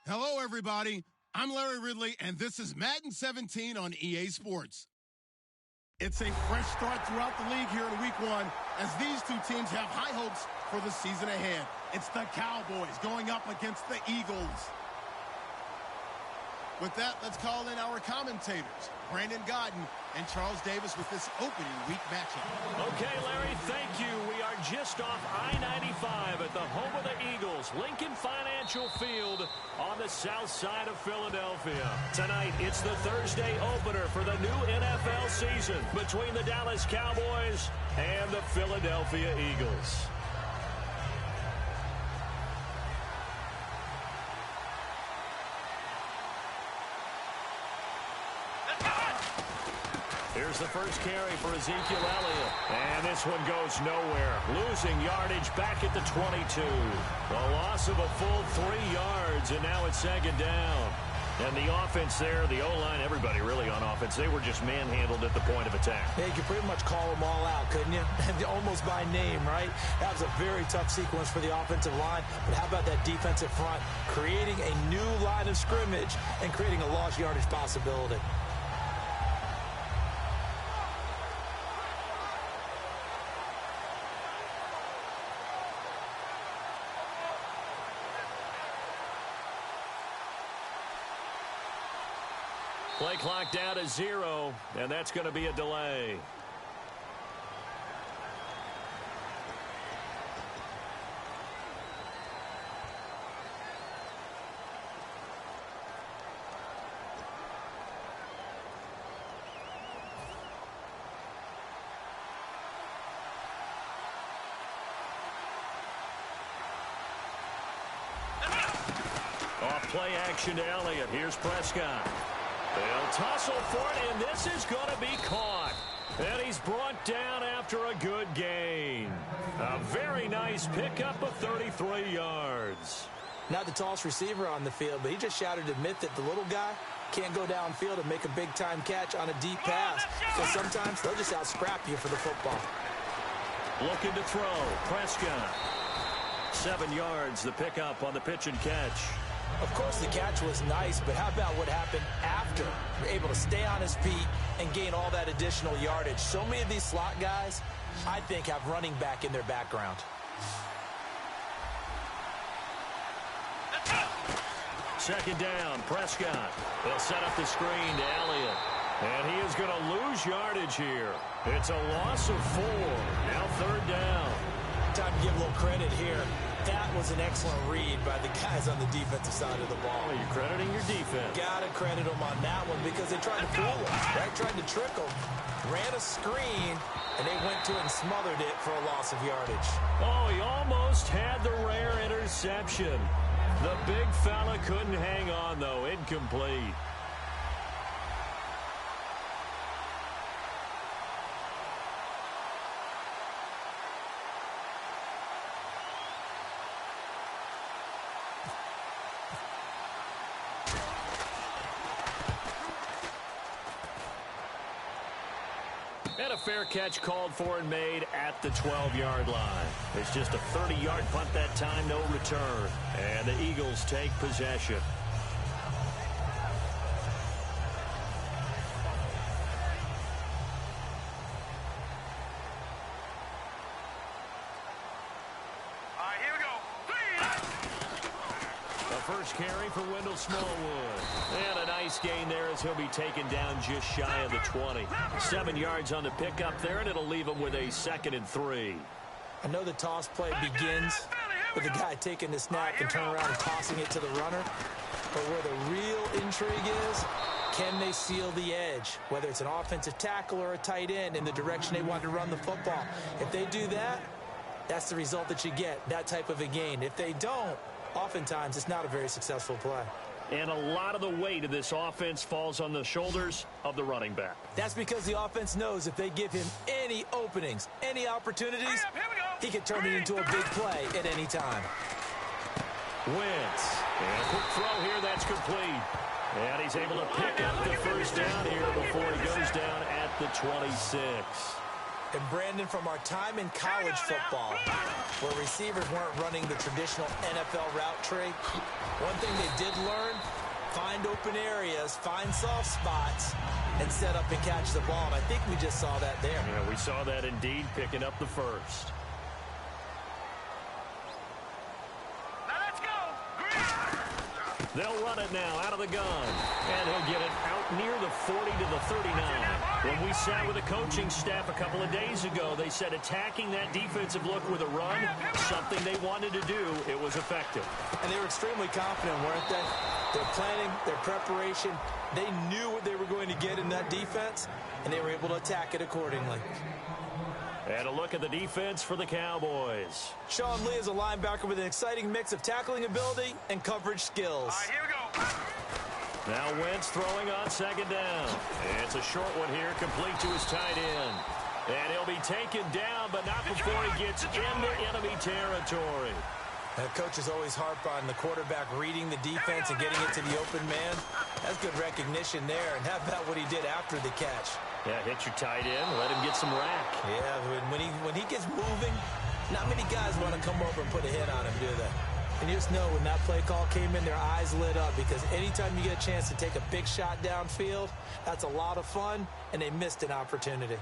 Hello, everybody. I'm Larry Ridley, and this is Madden 17 on EA Sports. It's a fresh start throughout the league here in Week 1 as these two teams have high hopes for the season ahead. It's the Cowboys going up against the Eagles. With that, let's call in our commentators, Brandon Godden and Charles Davis, with this opening week matchup. Okay, Larry, thank you. We are just off I-95 at the home of the Eagles, Lincoln Financial Field on the south side of Philadelphia. Tonight, it's the Thursday opener for the new NFL season between the Dallas Cowboys and the Philadelphia Eagles. Here's the first carry for Ezekiel Elliott. And this one goes nowhere. Losing yardage back at the 22. A loss of a full 3 yards, and now it's second down. And the offense there, the O-line, everybody really on offense, they were just manhandled at the point of attack. Yeah, you could pretty much call them all out, couldn't you? Almost by name, right? That was a very tough sequence for the offensive line. But how about that defensive front creating a new line of scrimmage and creating a lost yardage possibility? Play clock down to 0, and that's going to be a delay. Off play action to Elliott. Here's Prescott. They'll tussle for it, and this is going to be caught. And he's brought down after a good gain. A very nice pickup of 33 yards. Not the tallest receiver on the field, but he just shouted to admit that the little guy can't go downfield and make a big-time catch on a deep pass. So sometimes they'll just out-scrap you for the football. Looking to throw. Prescott. 7 yards, the pickup on the pitch and catch. Of course, the catch was nice, but how about what happened after? You're able to stay on his feet and gain all that additional yardage. So many of these slot guys, I think, have running back in their background. Second down, Prescott. They'll set up the screen to Elliott. And he is going to lose yardage here. It's a loss of 4. Now third down. Time to give a little credit here. That was an excellent read by the guys on the defensive side of the ball. Well, you're crediting your defense. Got to credit them on that one because they tried to fool them, right? Tried to trick them. Ran a screen, and they went to it and smothered it for a loss of yardage. Oh, he almost had the rare interception. The big fella couldn't hang on, though. Incomplete. And a fair catch called for and made at the 12-yard line. It's just a 30-yard punt that time, no return. And the Eagles take possession. First carry for Wendell Smallwood. And a nice gain there as he'll be taken down just shy of the 20. 7 yards on the pickup there, and it'll leave him with a 2nd and 3. I know the toss play begins with the guy taking the snap and turning around and tossing it to the runner. But where the real intrigue is, can they seal the edge? Whether it's an offensive tackle or a tight end in the direction they want to run the football. If they do that, that's the result that you get, that type of a gain. If they don't, oftentimes it's not a very successful play. And a lot of the weight of this offense falls on the shoulders of the running back. That's because the offense knows if they give him any openings, any opportunities, he can turn it into a big play at any time. Wentz. And a quick throw here, that's complete. And he's able to pick up the first down here before he goes down at the 26. And Brandon, from our time in college football, where receivers weren't running the traditional NFL route tree, one thing they did learn, find open areas, find soft spots, and set up and catch the ball. And I think we just saw that there. Yeah, we saw that indeed, picking up the first. They'll run it now out of the gun. And he'll get it out near the 40 to the 39. When we sat with the coaching staff a couple of days ago, they said attacking that defensive look with a run, something they wanted to do, it was effective. And they were extremely confident, weren't they? Their planning, their preparation, they knew what they were going to get in that defense, and they were able to attack it accordingly. And a look at the defense for the Cowboys. Sean Lee is a linebacker with an exciting mix of tackling ability and coverage skills. All right, here we go. Now Wentz throwing on second down. It's a short one here, complete to his tight end. And he'll be taken down, but not before he gets into enemy territory. That coach is always harp on the quarterback reading the defense and getting it to the open man. That's good recognition there. And how about what he did after the catch? Yeah, hit your tight end, let him get some rack. Yeah, when he gets moving, not many guys want to come over and put a hit on him, do they? And you just know when that play call came in, their eyes lit up, because anytime you get a chance to take a big shot downfield, that's a lot of fun, and they missed an opportunity.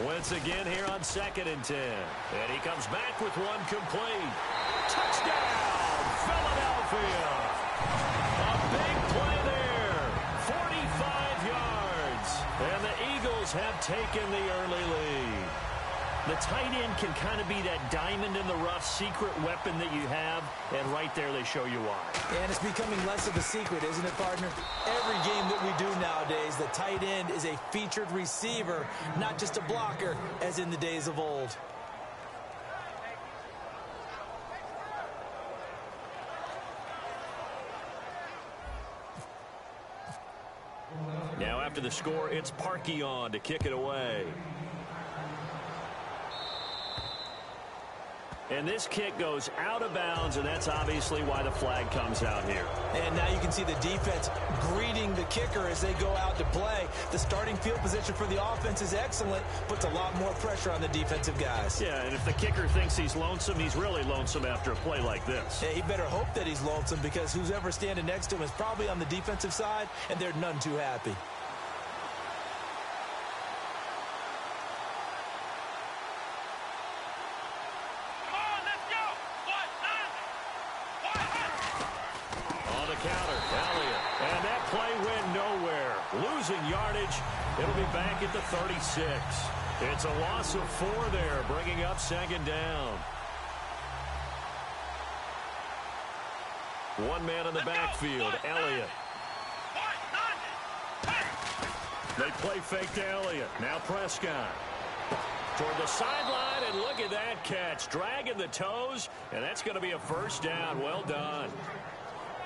Once again here on 2nd and 10. And he comes back with one complete. Touchdown, Philadelphia. A big play there. 45 yards. And the Eagles have taken the early lead. The tight end can kind of be that diamond in the rough secret weapon that you have, and right there they show you why. And it's becoming less of a secret, isn't it, partner? Every game that we do nowadays, the tight end is a featured receiver, not just a blocker, as in the days of old. Now after the score, it's Parkey on to kick it away. And this kick goes out of bounds, and that's obviously why the flag comes out here. And now you can see the defense greeting the kicker as they go out to play. The starting field position for the offense is excellent, puts a lot more pressure on the defensive guys. Yeah, and if the kicker thinks he's lonesome, he's really lonesome after a play like this. Yeah, he better hope that he's lonesome, because who's ever standing next to him is probably on the defensive side, and they're none too happy. Losing yardage, it'll be back at the 36. It's a loss of 4 there, bringing up 2nd down. One man in the backfield, Elliott. They play fake to Elliott. Now Prescott. Toward the sideline, and look at that catch. Dragging the toes, and that's going to be a first down. Well done.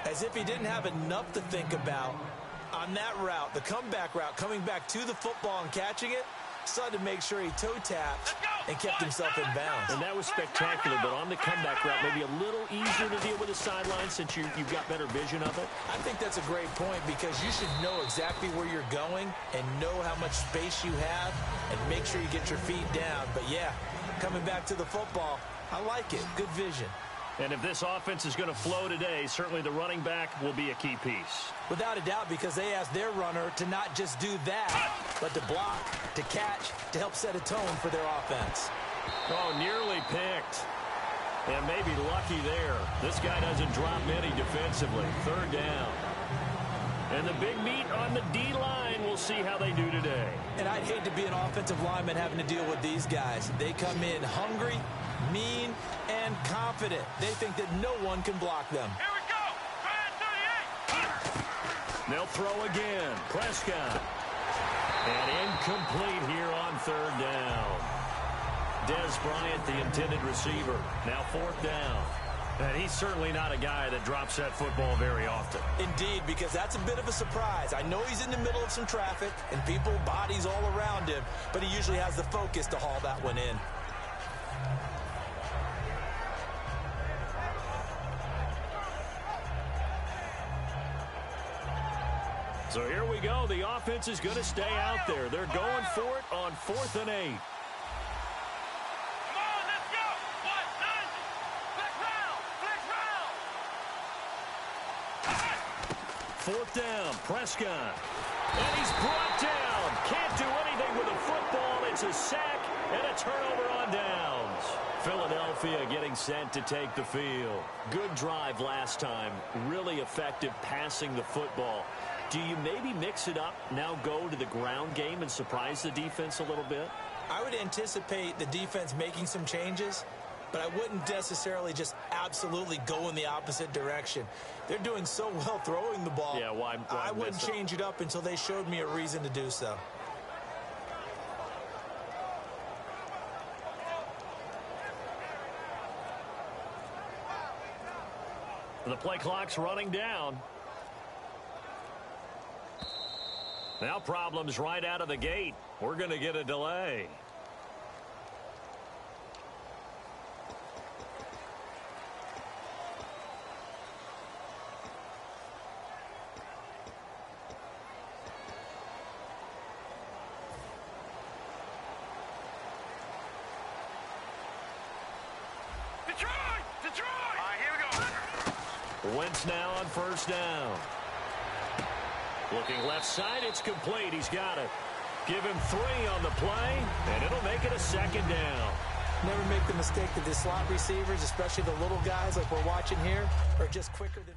As if he didn't have enough to think about on that route, the comeback route, coming back to the football and catching it, decided to make sure he toe tapped and kept himself in bounds. And that was spectacular, but on the comeback route, maybe a little easier to deal with the sideline since you've got better vision of it. I think that's a great point, because you should know exactly where you're going and know how much space you have and make sure you get your feet down. But yeah, coming back to the football, I like it. Good vision. And if this offense is going to flow today, certainly the running back will be a key piece. Without a doubt, because they asked their runner to not just do that, but to block, to catch, to help set a tone for their offense. Oh, nearly picked. And maybe lucky there. This guy doesn't drop many defensively. 3rd down. And the big meat on the D-line, we'll see how they do today. And I'd hate to be an offensive lineman having to deal with these guys. They come in hungry, mean, and confident. They think that no one can block them. Here we go. 38. They'll throw again. Prescott. And incomplete here on 3rd down. Dez Bryant, the intended receiver. Now 4th down. And he's certainly not a guy that drops that football very often. Indeed, because that's a bit of a surprise. I know he's in the middle of some traffic and people, bodies all around him, but he usually has the focus to haul that one in. So So here we go. The offense is going to stay out there. They're going for it on 4th and 8. Come on, let's go. What? Nine. Flex round. 4th down, Prescott. And he's brought down. Can't do anything with the football. It's a sack and a turnover on downs. Philadelphia getting set to take the field. Good drive last time. Really effective passing the football. Do you maybe mix it up, now go to the ground game and surprise the defense a little bit? I would anticipate the defense making some changes, but I wouldn't necessarily just absolutely go in the opposite direction. They're doing so well throwing the ball. Yeah, why I wouldn't change it up until they showed me a reason to do so. The play clock's running down. Now problems right out of the gate. We're going to get a delay. Detroit! All right, here we go. Wentz now on 1st down. Looking left side, it's complete. He's got it. Give him 3 on the play, and it'll make it a 2nd down. Never make the mistake that the slot receivers, especially the little guys like we're watching here, are just quicker than...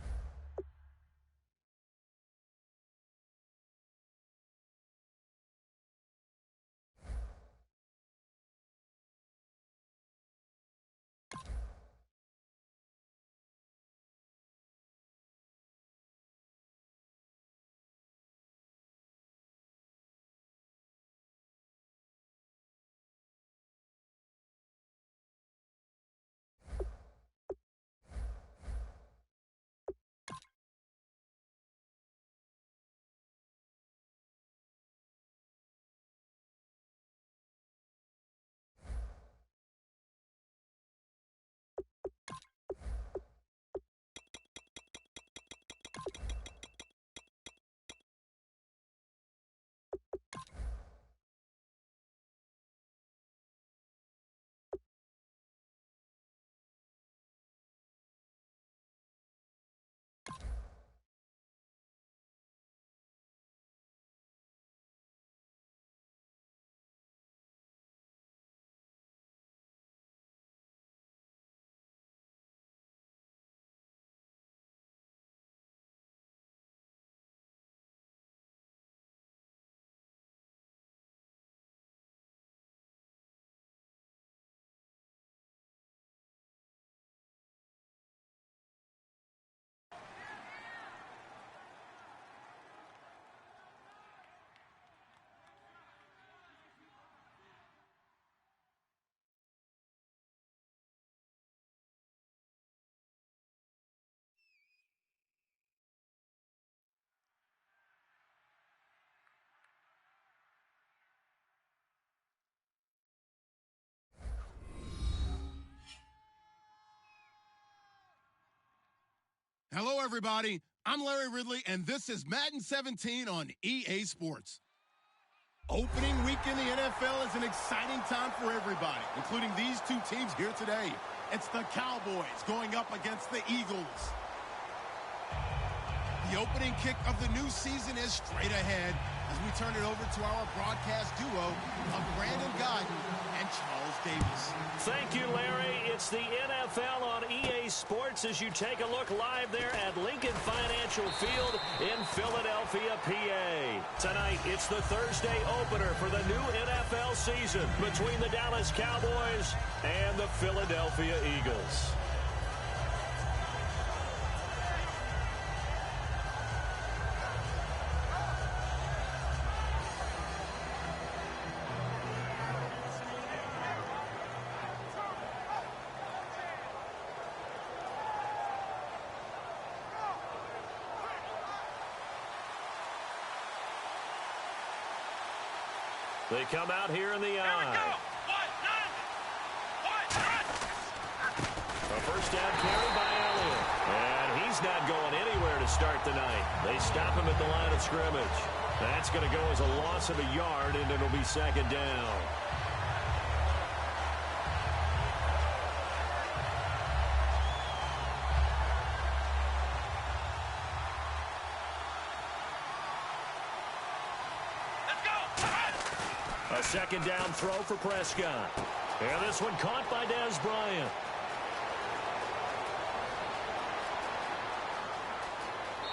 Hello, everybody. I'm Larry Ridley, and this is Madden 17 on EA Sports. Opening week in the NFL is an exciting time for everybody, including these two teams here today. It's the Cowboys going up against the Eagles. The opening kick of the new season is straight ahead as we turn it over to our broadcast duo of Brandon Godden and Charles Davis. Thank you, Larry. It's the NFL on EA Sports as you take a look live there at Lincoln Financial Field in Philadelphia, PA. Tonight, it's the Thursday opener for the new NFL season between the Dallas Cowboys and the Philadelphia Eagles. They come out here in the eye. A first down carry by Elliott. And he's not going anywhere to start the night. They stop him at the line of scrimmage. That's going to go as a loss of a yard, and it'll be second down. A second down throw for Prescott. And this one caught by Dez Bryant.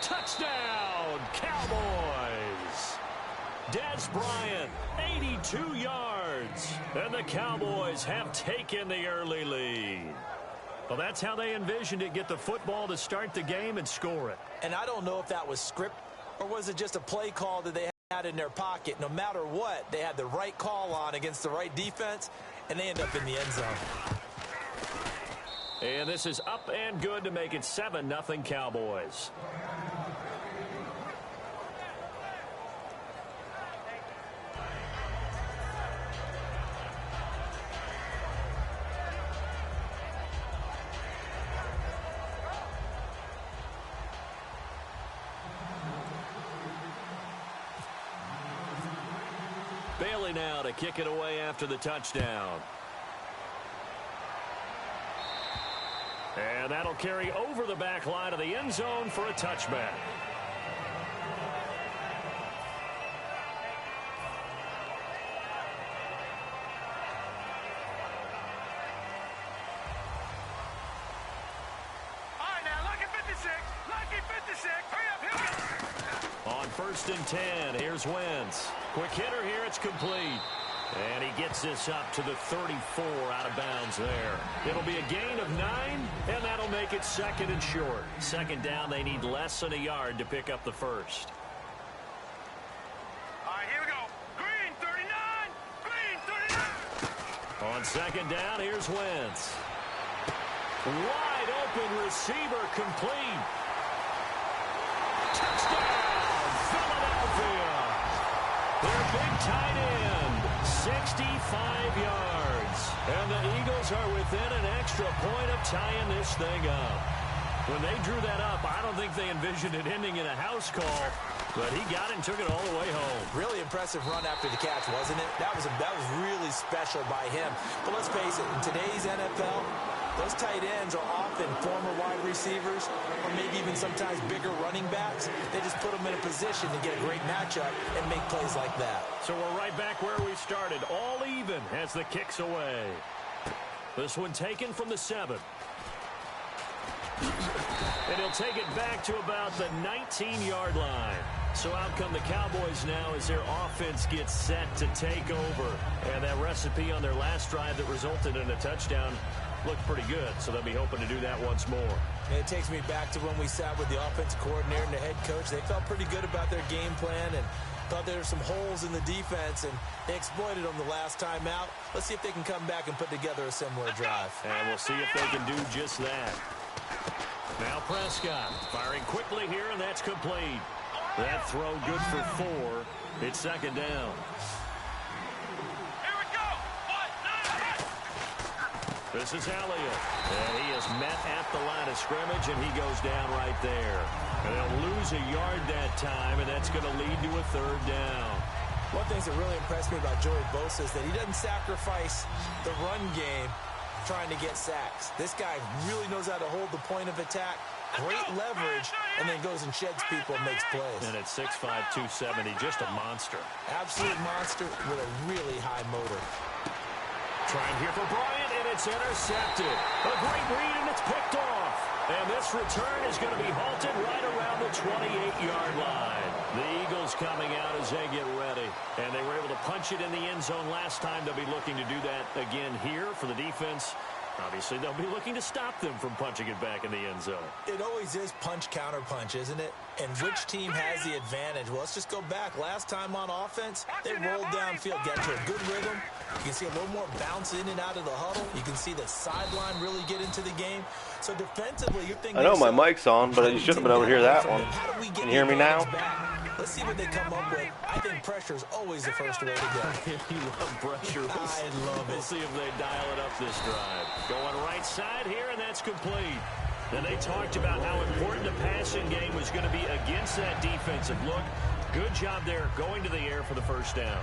Touchdown, Cowboys! Dez Bryant, 82 yards. And the Cowboys have taken the early lead. Well, that's how they envisioned it, get the football to start the game and score it. And I don't know if that was script or was it just a play call that they had in their pocket. No matter what, they had the right call on against the right defense, and they end up in the end zone. And this is up and good to make it 7-0 Cowboys. Bailey now to kick it away after the touchdown. And that'll carry over the back line of the end zone for a touchback. All right, now, lucky 56. Lucky 56. Hurry up, hit it. On 1st and 10, here's Wentz. Quick hitter here, it's complete. And he gets this up to the 34 out of bounds there. It'll be a gain of 9, and that'll make it 2nd and short. Second down, they need less than a yard to pick up the first. All right, here we go. Green 39. Green 39. On 2nd down, here's Wentz. Wide open receiver complete. Touchdown, Philadelphia. Their big tight end, 65 yards. And the Eagles are within an extra point of tying this thing up. When they drew that up, I don't think they envisioned it ending in a house call, but he got it and took it all the way home. Really impressive run after the catch, wasn't it? That was really special by him. But let's face it, in today's NFL, those tight ends are often former wide receivers or maybe even sometimes bigger running backs. They just put them in a position to get a great matchup and make plays like that. So we're right back where we started, all even as the kick's away. This one taken from the 7. And he'll take it back to about the 19-yard line. So out come the Cowboys now as their offense gets set to take over. And that recipe on their last drive that resulted in a touchdown looked pretty good, so they'll be hoping to do that once more. And it takes me back to when we sat with the offensive coordinator and the head coach. They felt pretty good about their game plan and thought there were some holes in the defense, and they exploited them the last time out. Let's see if they can come back and put together a similar drive. And we'll see if they can do just that. Now Prescott firing quickly here, and that's complete. That throw good for 4. It's 2nd down. Here we go. 1, 9, 8. This is Elliott. And he is met at the line of scrimmage, and he goes down right there. And they'll lose a yard that time, and that's going to lead to a 3rd down. One thing that really impressed me about Joey Bosa is that he doesn't sacrifice the run game trying to get sacks. This guy really knows how to hold the point of attack, great leverage, and then goes and sheds people and makes plays. And at 6'5", 270, just a monster. Absolute monster with a really high motor. Trying here for Bryant, and it's intercepted. A great read, and it's picked off. And this return is going to be halted right around the 28-yard line. The Eagles coming out as they get ready. And they were able to punch it in the end zone last time. They'll be looking to do that again here for the defense. Obviously, they'll be looking to stop them from punching it back in the end zone. It always is punch-counter-punch, isn't it? And which team has the advantage? Well, let's just go back. Last time on offense, they rolled downfield, got to a good rhythm. You can see a little more bounce in and out of the huddle. You can see the sideline really get into the game. So defensively, you're thinking... I know my mic's on, but you shouldn't have been able to hear that one. Can you hear me now? Let's see what they come up with. I think pressure is always the first way to go. You love pressure. I love it. We'll see if they dial it up this drive. Going right side here, and that's complete. And they talked about how important the passing game was going to be against that defensive look. Good job there going to the air for the first down.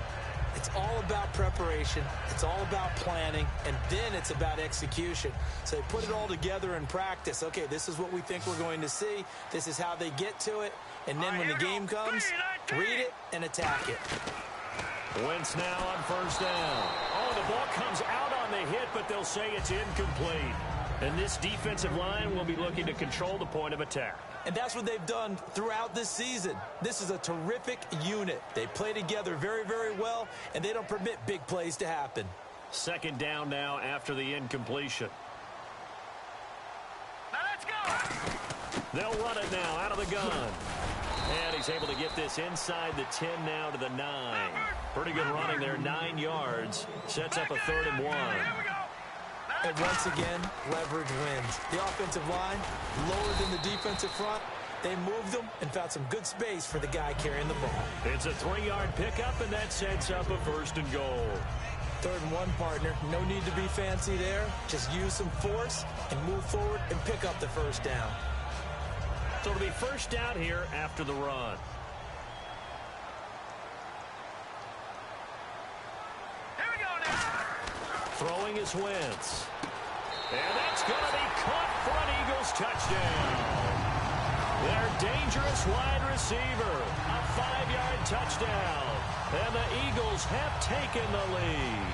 It's all about preparation. It's all about planning. And then it's about execution. So they put it all together in practice. Okay, this is what we think we're going to see. This is how they get to it. And then when the game comes, read it and attack it. Wentz now on first down. Oh, the ball comes out on the hit, but they'll say it's incomplete. And this defensive line will be looking to control the point of attack. And that's what they've done throughout this season. This is a terrific unit. They play together very, very well, and they don't permit big plays to happen. Second down now after the incompletion. Now let's go. They'll run it now out of the gun. And he's able to get this inside the 10 now to the 9. Pretty good running there, 9 yards. Sets up a 3rd and 1. And once again, leverage wins. The offensive line, lower than the defensive front. They moved them and found some good space for the guy carrying the ball. It's a 3-yard pickup, and that sets up a 1st and goal. 3rd and 1, partner. No need to be fancy there. Just use some force and move forward and pick up the 1st down. So it'll be 1st down here after the run. Here we go now. Throwing is Wentz. And that's going to be caught for an Eagles touchdown. Their dangerous wide receiver. A 5-yard touchdown. And the Eagles have taken the lead.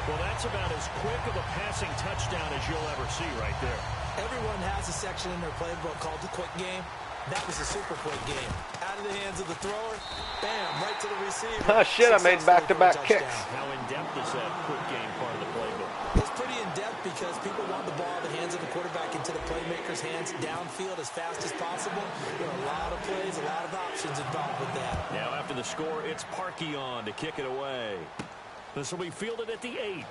Well, that's about as quick of a passing touchdown as you'll ever see right there. Everyone has a section in their playbook called the quick game. That was a super quick game. Out of the hands of the thrower, bam, right to the receiver. Oh, shit, I made back-to-back kicks. How in-depth is that quick game part of the playbook? It's pretty in-depth because people want the ball in the hands of the quarterback into the playmaker's hands downfield as fast as possible. There are a lot of plays, a lot of options involved with that. Now after the score, it's Parkey on to kick it away. This will be fielded at the 8.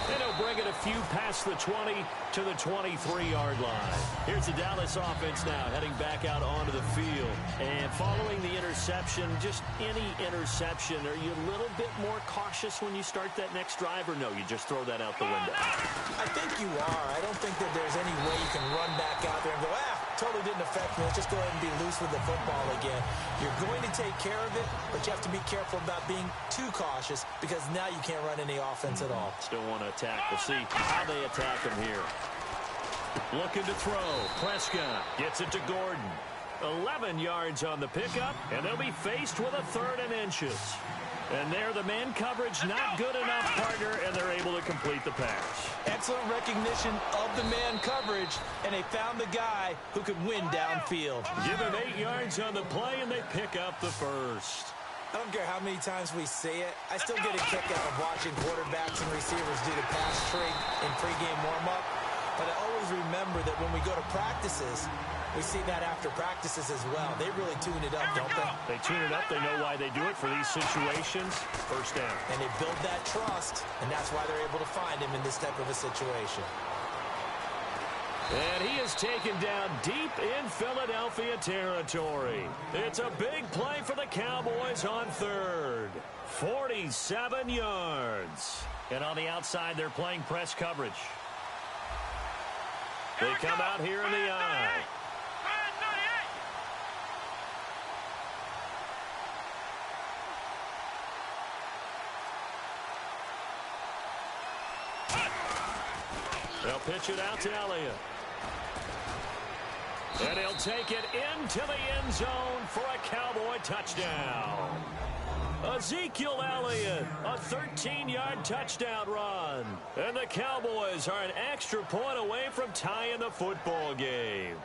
And he'll bring it a few past the 20 to the 23-yard line. Here's the Dallas offense now heading back out onto the field. And following the interception, just any interception, are you a little bit more cautious when you start that next drive, or no, you just throw that out the window? I think you are. I don't think that there's any way you can run back out there and go, totally didn't affect me. Let's just go ahead and be loose with the football again. You're going to take care of it, but you have to be careful about being too cautious because now you can't run any offense at all. Still want to attack. We'll see how they attack him here. Looking to throw. Prescott gets it to Gordon. 11 yards on the pickup, and they'll be faced with a 3rd and inches. And there, the man coverage not good enough, partner, and they're able to complete the pass. Excellent recognition of the man coverage, and they found the guy who could win downfield. Give him 8 yards on the play, and they pick up the 1st. I don't care how many times we say it. I still get a kick out of watching quarterbacks and receivers do the pass trick in pregame warm-up. But I always remember that when we go to practices, we see that after practices as well. They really tune it up, don't they? They tune it up. They know why they do it for these situations. 1st down. And they build that trust, and that's why they're able to find him in this type of a situation. And he is taken down deep in Philadelphia territory. It's a big play for the Cowboys on 3rd. 47 yards. And on the outside, they're playing press coverage. They come out here in the eye. They'll pitch it out to Elliott. And he'll take it into the end zone for a Cowboy touchdown. Ezekiel Elliott, a 13-yard touchdown run. And the Cowboys are an extra point away from tying the football game.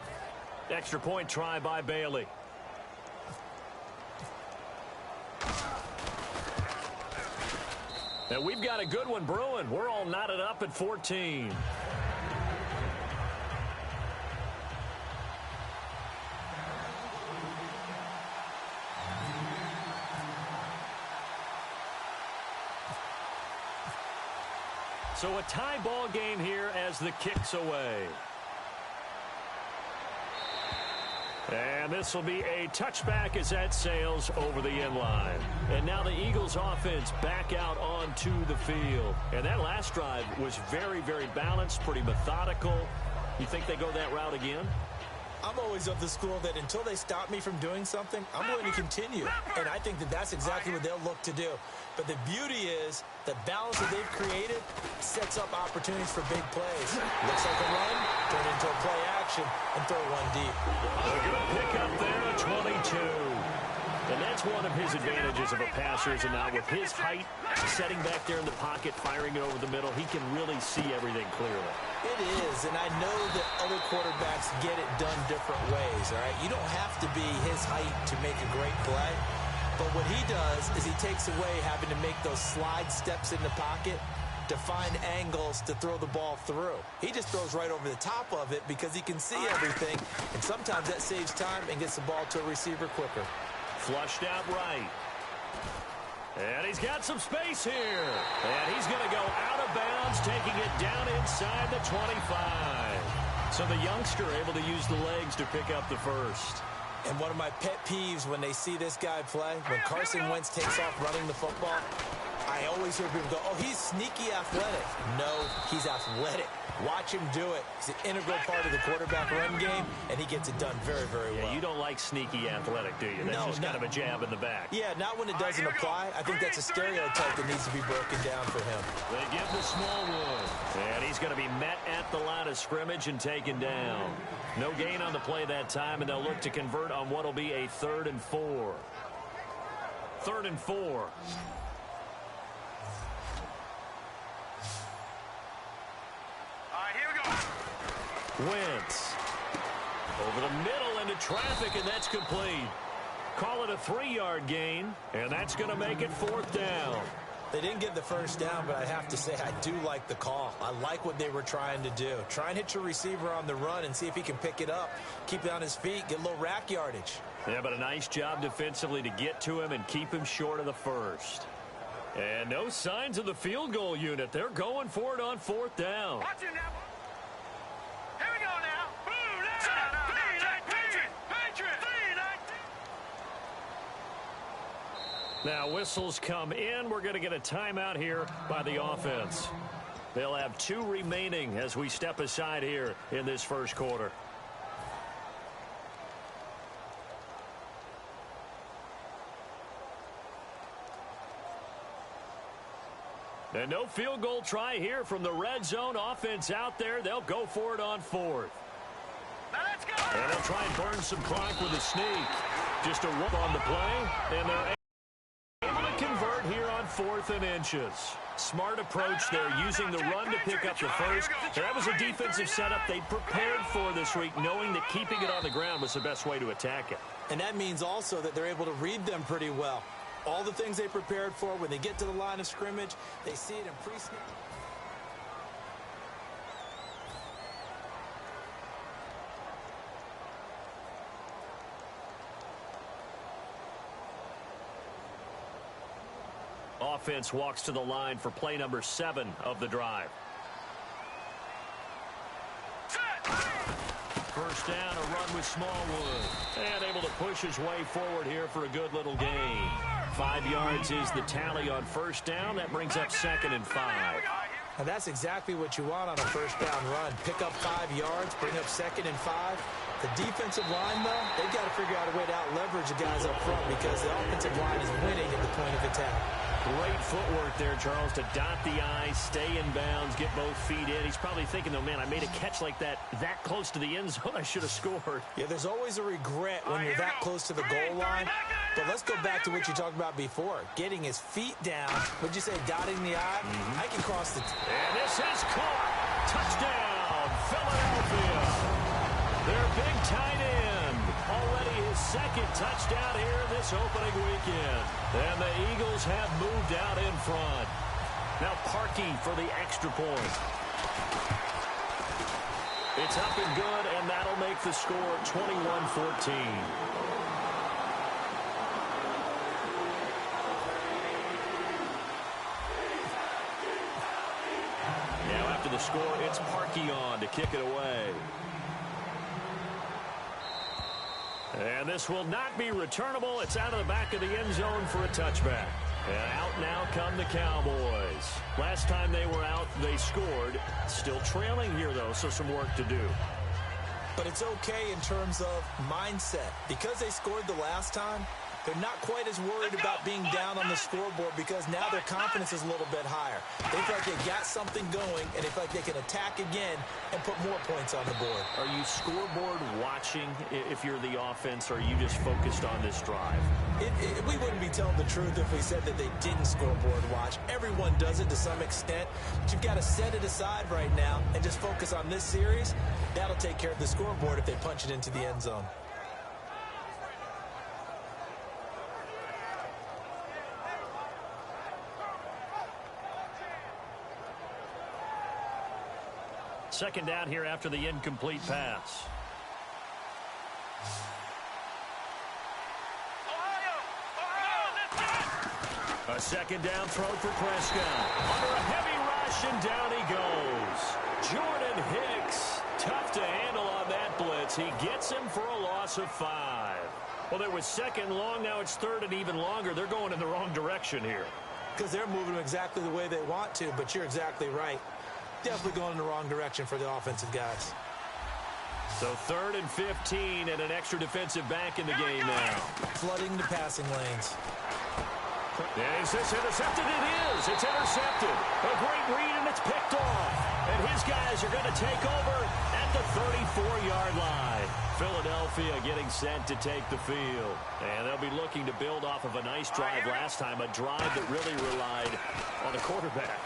Extra point try by Bailey. And we've got a good one brewing. We're all knotted up at 14. So a tie ball game here as the kick's away. And this will be a touchback as that sails over the end line. And now the Eagles offense back out onto the field. And that last drive was very, very balanced, pretty methodical. You think they go that route again? I'm always of the school that until they stop me from doing something, I'm going to continue. And I think that that's exactly what they'll look to do. But the beauty is the balance that they've created sets up opportunities for big plays. Looks like a run, turn into a play action, and throw one deep. A good pickup there at 22. And that's one of his advantages of a passer, is now with his height, setting back there in the pocket, firing it over the middle, he can really see everything clearly. It is, and I know that other quarterbacks get it done different ways, all right? You don't have to be his height to make a great play, but what he does is he takes away having to make those slide steps in the pocket to find angles to throw the ball through. He just throws right over the top of it because he can see everything, and sometimes that saves time and gets the ball to a receiver quicker. Flushed out right. And he's got some space here. And he's going to go out of bounds, taking it down inside the 25. So the youngster able to use the legs to pick up the first. And one of my pet peeves when they see this guy play, when Carson Wentz takes off running the football, I always hear people go, oh, he's sneaky athletic. No, he's athletic. Watch him do it. He's an integral part of the quarterback run game, and he gets it done very, very well. Yeah, you don't like sneaky athletic, do you? That's just kind of a jab in the back. Yeah, not when it doesn't apply. I think that's a stereotype that needs to be broken down for him. They give the Smallwood. And he's going to be met at the line of scrimmage and taken down. No gain on the play that time, and they'll look to convert on what will be a 3rd and 4. 3rd and 4. Wentz over the middle into traffic, and that's complete. Call it a 3-yard gain, and that's going to make it 4th down. They didn't get the first down, but I have to say I do like the call. I like what they were trying to do. Try and hit your receiver on the run and see if he can pick it up, keep it on his feet, get a little rack yardage. Yeah, but a nice job defensively to get to him and keep him short of the first. And no signs of the field goal unit. They're going for it on 4th down. Watch it now. Here we go now. Now whistles come in. We're going to get a timeout here by the offense. They'll have 2 remaining as we step aside here in this first quarter. And no field goal try here from the red zone offense out there. They'll go for it on 4th. Now let's go. And they'll try and burn some clock with a sneak. Just a whoop on the play, and they're able to convert here on 4th and inches. Smart approach there, using the run to pick up the first. That was a defensive setup they prepared for this week, knowing that keeping it on the ground was the best way to attack it. And that means also that they're able to read them pretty well. All the things they prepared for, when they get to the line of scrimmage, they see it in pre-snap. Offense walks to the line for play number 7 of the drive. First down, a run with Smallwood. And able to push his way forward here for a good little gain. 5 yards is the tally on first down. That brings up 2nd and 5. And that's exactly what you want on a first down run. Pick up 5 yards, bring up 2nd and 5. The defensive line, though, they've got to figure out a way to out-leverage the guys up front because the offensive line is winning at the point of attack. Great footwork there, Charles, to dot the I, stay in bounds, get both feet in. He's probably thinking, though, man, I made a catch like that close to the end zone. I should have scored. Yeah, there's always a regret when you're that close to the goal line. But let's go back to what you talked about before, getting his feet down. Would you say dotting the I? I can cross the... And this is caught. Touchdown, Philadelphia. Their big tight end. Already his 2nd touchdown here this opening weekend. And the Eagles have moved out in front. Now Parkey for the extra point. It's up and good, and that'll make the score 21-14. Now after the score, it's Parkey on to kick it away. And this will not be returnable. It's out of the back of the end zone for a touchback. And out now come the Cowboys. Last time they were out, they scored. Still trailing here, though, so some work to do. But it's okay in terms of mindset. Because they scored the last time, they're not quite as worried about being down on the scoreboard because now their confidence is a little bit higher. They feel like they got something going, and they feel like they can attack again and put more points on the board. Are you scoreboard watching if you're the offense, or are you just focused on this drive? We wouldn't be telling the truth if we said that they didn't scoreboard watch. Everyone does it to some extent, but you've got to set it aside right now and just focus on this series. That'll take care of the scoreboard if they punch it into the end zone. Second down here after the incomplete pass. A second down throw for Prescott. Under a heavy rush, and down he goes. Jordan Hicks, tough to handle on that blitz. He gets him for a loss of 5. Well, it was second long. Now it's third and even longer. They're going in the wrong direction here. Because they're moving exactly the way they want to, but you're exactly right. Definitely going in the wrong direction for the offensive guys. So third and 15 and an extra defensive back in the game now. Flooding the passing lanes. Is this intercepted? It is. It's intercepted. A great read, and it's picked off. And his guys are going to take over at the 34-yard line. Philadelphia getting set to take the field. And they'll be looking to build off of a nice drive last time, a drive that really relied on the quarterback.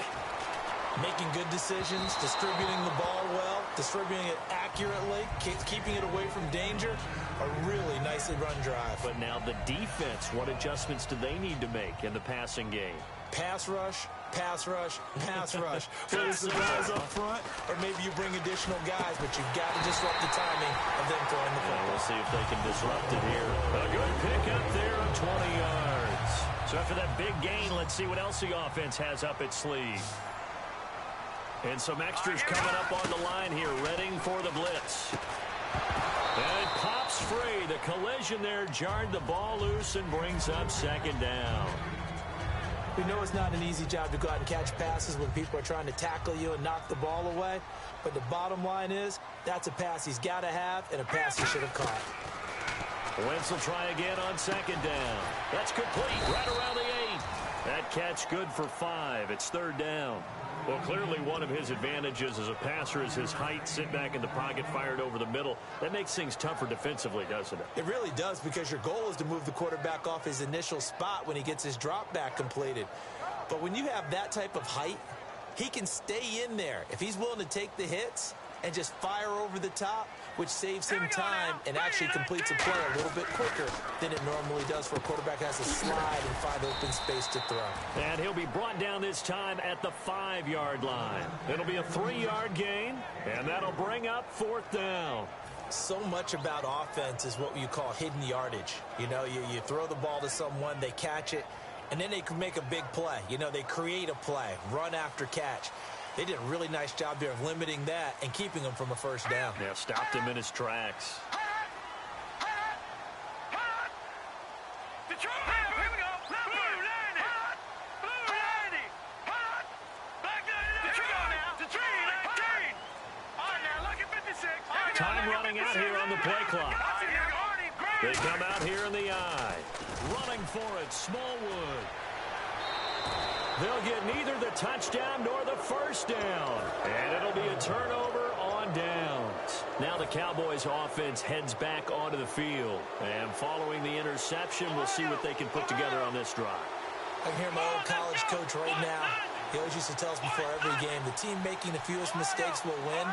Making good decisions, distributing the ball well, distributing it accurately, keeping it away from danger. A really nicely run drive. But now the defense, what adjustments do they need to make in the passing game? Pass rush, pass rush, pass rush. Whether it's the guys up front, or maybe you bring additional guys, but you've got to disrupt the timing of them throwing the football. We'll see if they can disrupt it here. A good pick up there of 20 yards. So after that big gain, let's see what else the offense has up its sleeve. And some extras coming up on the line here, readying for the blitz. And it pops free. The collision there jarred the ball loose and brings up second down. We know it's not an easy job to go out and catch passes when people are trying to tackle you and knock the ball away. But the bottom line is, that's a pass he's got to have and a pass he should have caught. Wentz will try again on second down. That's complete right around the 8. That catch good for 5. It's third down. Well, clearly one of his advantages as a passer is his height. Sit back in the pocket, fired over the middle. That makes things tougher defensively, doesn't it? It really does, because your goal is to move the quarterback off his initial spot when he gets his drop back completed. But when you have that type of height, he can stay in there. If he's willing to take the hits and just fire over the top, which saves him time and actually completes a play a little bit quicker than it normally does for a quarterback who has to slide and find open space to throw. And he'll be brought down this time at the 5-yard line. It'll be a 3-yard gain, and that'll bring up fourth down. So much about offense is what you call hidden yardage. You know, you throw the ball to someone, they catch it, and then they can make a big play. You know, they create a play, run after catch. They did a really nice job there of limiting that and keeping him from a first down. Yeah, stopped him in his tracks. Time running out here on the play clock. They come out here in the eye. Running for it, Smallwood. They'll get neither the touchdown nor the first down. And it'll be a turnover on downs. Now the Cowboys offense heads back onto the field. And following the interception, we'll see what they can put together on this drive. I can hear my old college coach right now. He always used to tell us before every game, the team making the fewest mistakes will win.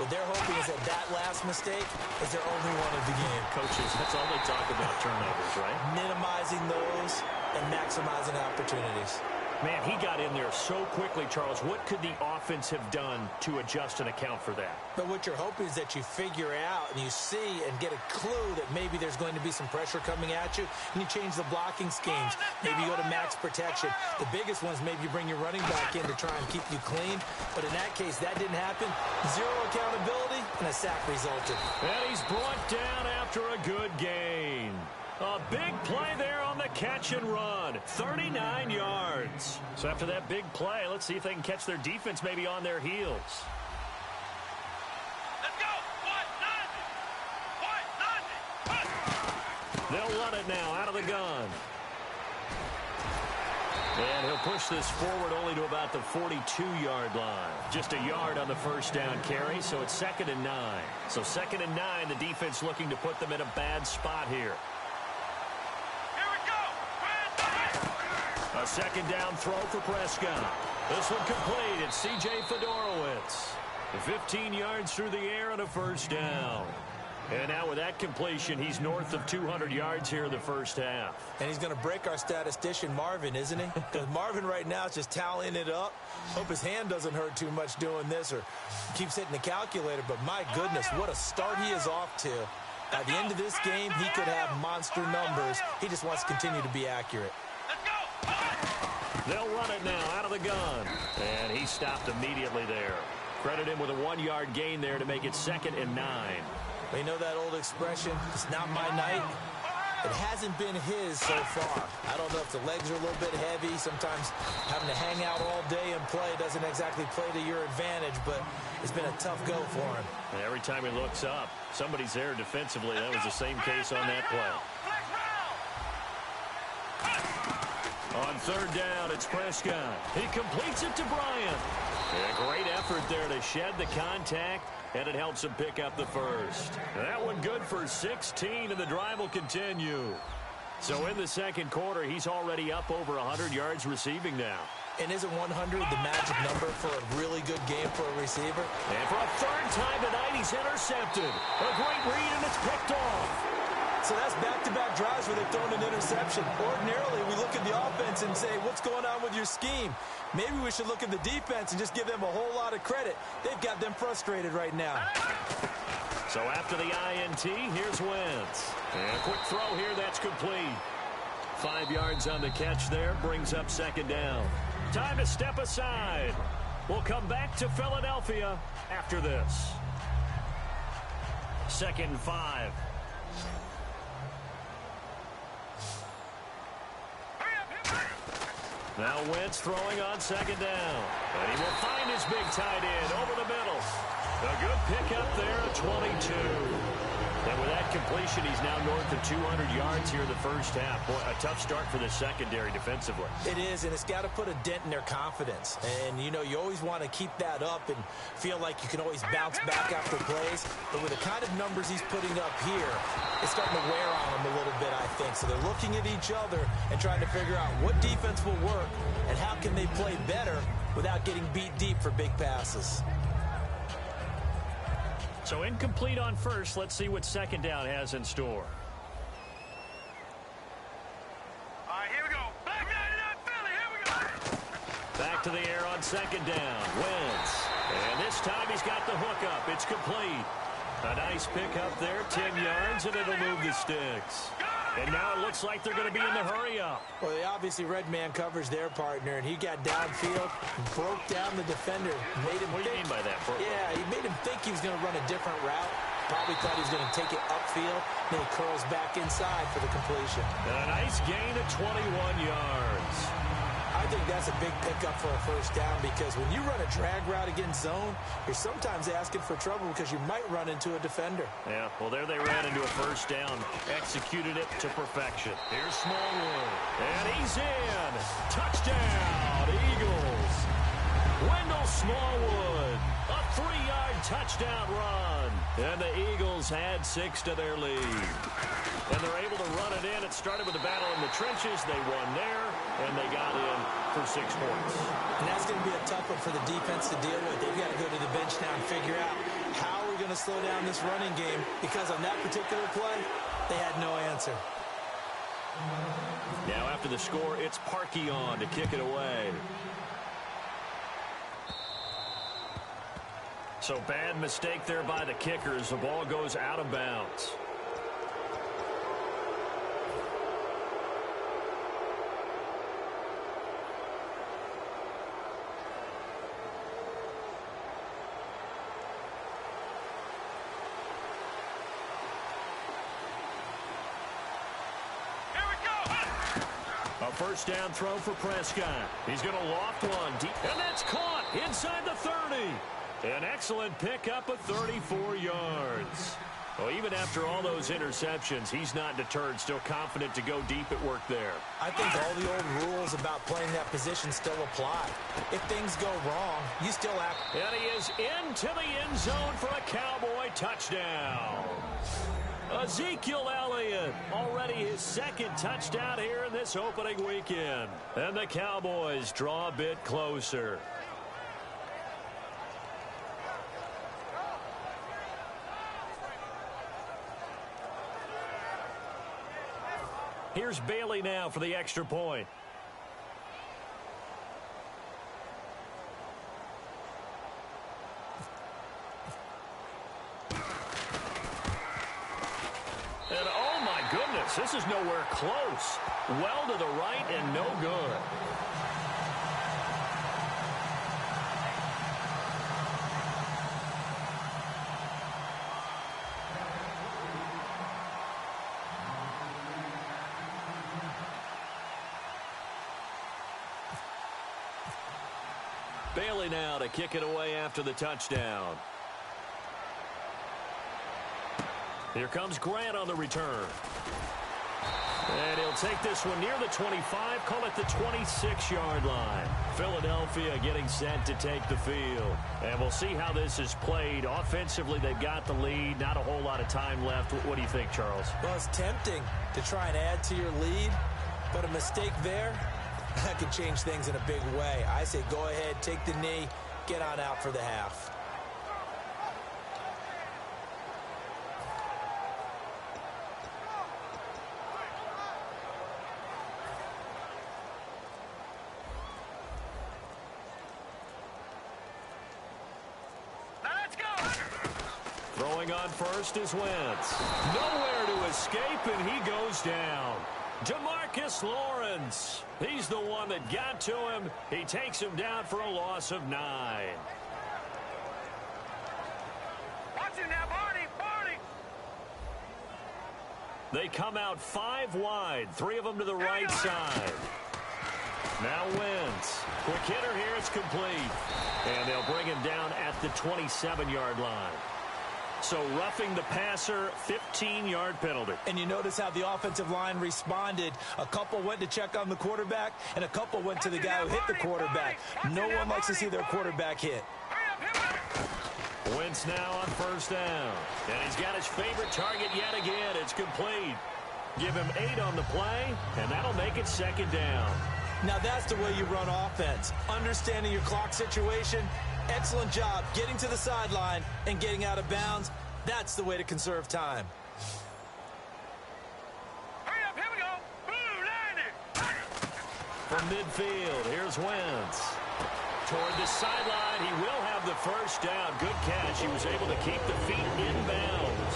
What they're hoping is that last mistake is their only one of the game. Coaches, that's all they talk about, turnovers, right? Minimizing those and maximizing opportunities. Man, he got in there so quickly, Charles. What could the offense have done to adjust and account for that? But what you're hoping is that you figure out and you see and get a clue that maybe there's going to be some pressure coming at you, and you change the blocking schemes. Maybe you go to max protection. The biggest one is maybe you bring your running back in to try and keep you clean. But in that case, that didn't happen. Zero accountability, and a sack resulted. And he's brought down after a good gain. A big play there on the catch and run. 39 yards. So after that big play, let's see if they can catch their defense maybe on their heels. Let's go. They'll run it now out of the gun. And he'll push this forward only to about the 42-yard line. Just a yard on the first down carry, so it's 2nd and 9. So 2nd and 9, the defense looking to put them in a bad spot here. Here we go. A second down throw for Prescott. This one complete. It's C.J. Fedorowicz. 15 yards through the air and a first down. And now with that completion, he's north of 200 yards here in the first half. And he's going to break our statistician, Marvin, isn't he? Because Marvin right now is just tallying it up. Hope his hand doesn't hurt too much doing this or keeps hitting the calculator. But my goodness, what a start he is off to. By the end of this game, he could have monster numbers. He just wants to continue to be accurate. They'll run it now out of the gun. And he stopped immediately there. Credit him with a 1-yard gain there to make it 2nd and 9. You know that old expression, it's not my night? It hasn't been his so far. I don't know if the legs are a little bit heavy. Sometimes having to hang out all day and play doesn't exactly play to your advantage, but it's been a tough go for him. And every time he looks up, somebody's there defensively. That was the same case on that play. On 3rd down, it's Prescott. He completes it to Bryant. A great effort there to shed the contact, and it helps him pick up the first. That one good for 16, and the drive will continue. So in the second quarter, he's already up over 100 yards receiving now. And isn't 100 the magic number for a really good game for a receiver? And for a 3rd time tonight, he's intercepted. A great read, and it's picked off. So that's back-to-back drives where they've thrown an interception. Ordinarily, we look at the offense and say, what's going on with your scheme? Maybe we should look at the defense and just give them a whole lot of credit. They've got them frustrated right now. So after the INT, here's Wentz. And a quick throw here, that's complete. 5 yards on the catch there, brings up 2nd down. Time to step aside. We'll come back to Philadelphia after this. 2nd and 5. Now Wentz throwing on 2nd down. And he will find his big tight end over the middle. A good pickup there at 22. And with that completion, he's now north of 200 yards here in the first half. Boy, a tough start for the secondary defensively. It is, and it's got to put a dent in their confidence. And, you know, you always want to keep that up and feel like you can always bounce back after plays. But with the kind of numbers he's putting up here, it's starting to wear on them a little bit, I think. So they're looking at each other and trying to figure out what defense will work and how can they play better without getting beat deep for big passes. So incomplete on first. Let's see what 2nd down has in store. All right, here we go. Back to the air on 2nd down. Wentz. And this time he's got the hookup. It's complete. A nice pickup there, 10 yards, and it'll move the sticks. And now it looks like they're going to be in the hurry-up. Well, they obviously red man coverage their partner, and he got downfield, broke down the defender, made him What do you mean by that? Yeah, he made him think he was going to run a different route. Probably thought he was going to take it upfield. Then he curls back inside for the completion. And a nice gain of 21 yards. I think that's a big pickup for a first down because when you run a drag route against zone, you're sometimes asking for trouble because you might run into a defender. Yeah, well, there they ran into a first down. Executed it to perfection. Here's Smallwood. And he's in. Touchdown, Eagles. Wendell Smallwood. A 3-yard touchdown run. And the Eagles had 6 to their lead. And they're able to run it in. It started with a battle in the trenches. They won there, and they got in for 6 points. And that's going to be a tough one for the defense to deal with. They've got to go to the bench now and figure out how we're going to slow down this running game because on that particular play, they had no answer. Now after the score, it's Parkey on to kick it away. So bad mistake there by the kickers. The ball goes out of bounds. first down throw for Prescott. He's going to loft one deep, and that's caught inside the 30. An excellent pickup of 34 yards. Well, even after all those interceptions, he's not deterred, still confident to go deep at work there. I think all the old rules about playing that position still apply. If things go wrong, you still act. And he is into the end zone for a Cowboy touchdown. Ezekiel Elliott, already his second touchdown here in this opening weekend. And the Cowboys draw a bit closer. Here's Bailey now for the extra point. And oh my goodness, this is nowhere close. Well to the right and no good. Bailey now to kick it away after the touchdown. Here comes Grant on the return. And he'll take this one near the 25, call it the 26-yard line. Philadelphia getting set to take the field. And we'll see how this is played. Offensively, they've got the lead. Not a whole lot of time left. What do you think, Charles? Well, it's tempting to try and add to your lead, but a mistake there, that could change things in a big way. I say go ahead, take the knee, get on out for the half. Throwing on first is Wentz. Nowhere to escape, and he goes down. DeMarcus Lawrence. He's the one that got to him. He takes him down for a loss of 9. Watch him now, Barney. They come out 5 wide, 3 of them to the right side. Now Wentz. Quick hitter here, it's complete. And they'll bring him down at the 27-yard line. So roughing the passer, 15-yard penalty. And you notice how the offensive line responded. A couple went to check on the quarterback, and a couple went to the guy who hit the quarterback. No one likes to see their quarterback hit. Wentz now on first down. And he's got his favorite target yet again. It's complete. Give him 8 on the play, and that'll make it second down. Now that's the way you run offense. Understanding your clock situation. Excellent job getting to the sideline and getting out of bounds. That's the way to conserve time. Hurry up, here we go. Boo, 90. From midfield, here's Wentz. Toward the sideline, he will have the first down. Good catch. He was able to keep the feet in bounds.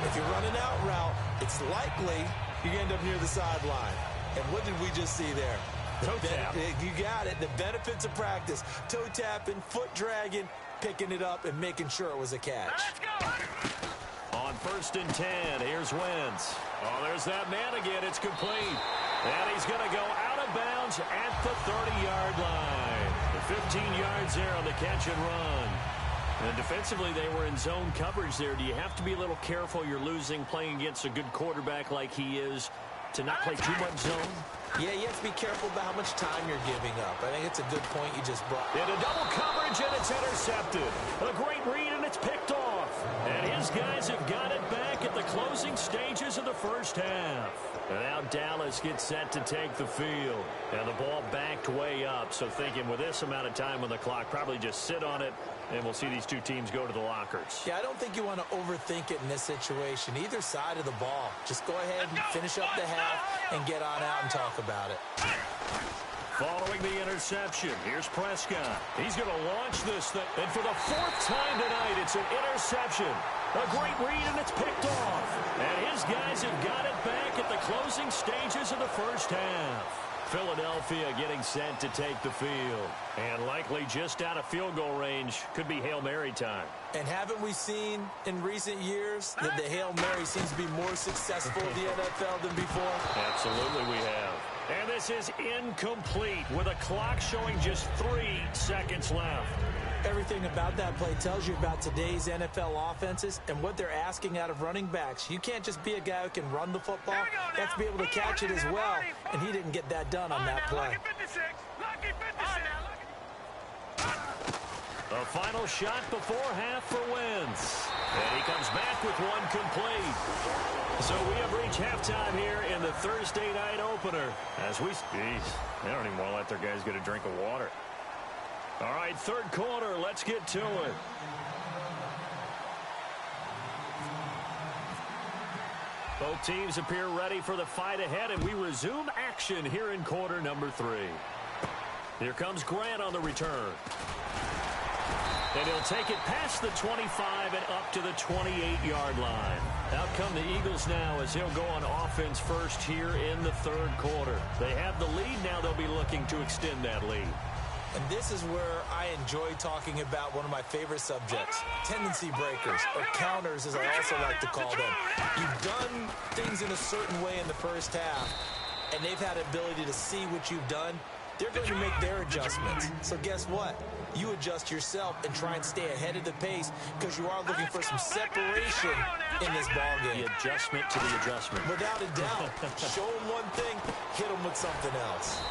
If you're running out route, it's likely you end up near the sideline. And what did we just see there? Toe tap. You got it. The benefits of practice. Toe tapping, foot dragging, picking it up, and making sure it was a catch. Let's go. On first and 10, here's Wentz. Oh, there's that man again. It's complete. And he's going to go out of bounds at the 30-yard line. The 15 yards there on the catch and run. And defensively, they were in zone coverage there. Do you have to be a little careful? You're losing playing against a good quarterback like he is to not play too much zone? Yeah, you have to be careful about how much time you're giving up. I think it's a good point you just brought. Into double coverage, and it's intercepted. A great read, and it's picked off. And his guys have got it back at the closing stages of the first half. And now Dallas gets set to take the field. And the ball backed way up, so thinking with this amount of time on the clock, probably just sit on it, and we'll see these two teams go to the lockers. Yeah, I don't think you want to overthink it in this situation. Either side of the ball. Just go ahead and finish up the half and get on out and talk about it. Following the interception, here's Prescott. He's going to launch this thing. And for the 4th time tonight, it's an interception. A great read, and it's picked off. And his guys have got it back at the closing stages of the first half. Philadelphia getting set to take the field. And likely just out of field goal range. Could be Hail Mary time. And haven't we seen in recent years that the Hail Mary seems to be more successful in the NFL than before? Absolutely we have. And this is incomplete with a clock showing just 3 seconds left. Everything about that play tells you about today's NFL offenses and what they're asking out of running backs. You can't just be a guy who can run the football. You have to be able to catch it as well, and he didn't get that done on that play. A final shot before half for Wentz. And he comes back with one complete. So we have reached halftime here in the Thursday night opener. Jeez, they don't even want to let their guys get a drink of water. All right, third quarter, let's get to it. Both teams appear ready for the fight ahead, and we resume action here in quarter number 3. Here comes Grant on the return. And he'll take it past the 25 and up to the 28-yard line. Out come the Eagles now as he'll go on offense first here in the third quarter. They have the lead. Now they'll be looking to extend that lead. And this is where I enjoy talking about one of my favorite subjects, tendency breakers, or counters as I also like to call them. You've done things in a certain way in the first half, and they've had the ability to see what you've done. They're going to make their adjustments. So guess what? You adjust yourself and try and stay ahead of the pace because you are looking for some separation in this ballgame. The adjustment to the adjustment. Without a doubt. Show them one thing, hit them with something else.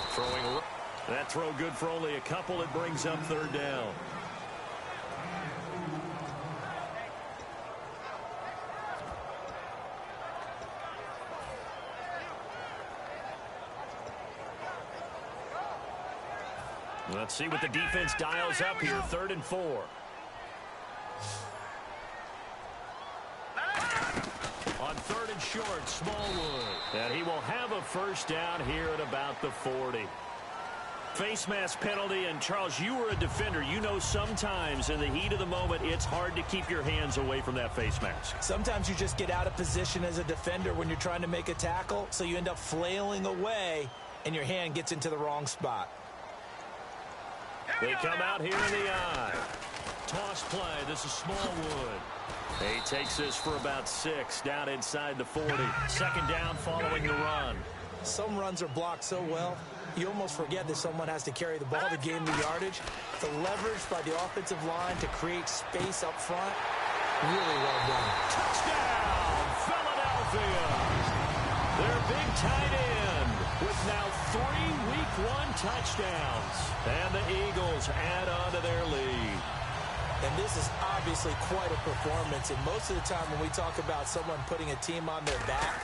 That throw good for only a couple. It brings up third down. Let's see what the defense dials up here. 3rd and 4. On 3rd and short, Smallwood. And he will have a first down here at about the 40. Face mask penalty, and Charles, you were a defender. You know sometimes in the heat of the moment, it's hard to keep your hands away from that face mask. Sometimes you just get out of position as a defender when you're trying to make a tackle, so you end up flailing away, and your hand gets into the wrong spot. They come out here in the eye. Toss play. This is Smallwood. He takes this for about 6 down inside the 40. 2nd down following the run. Some runs are blocked so well, you almost forget that someone has to carry the ball to gain the yardage. The leverage by the offensive line to create space up front, really well done. Touchdown, Philadelphia. Their big tight end with now 3 Week 1 touchdowns. And the Eagles add on to their lead. And this is obviously quite a performance. And most of the time when we talk about someone putting a team on their back,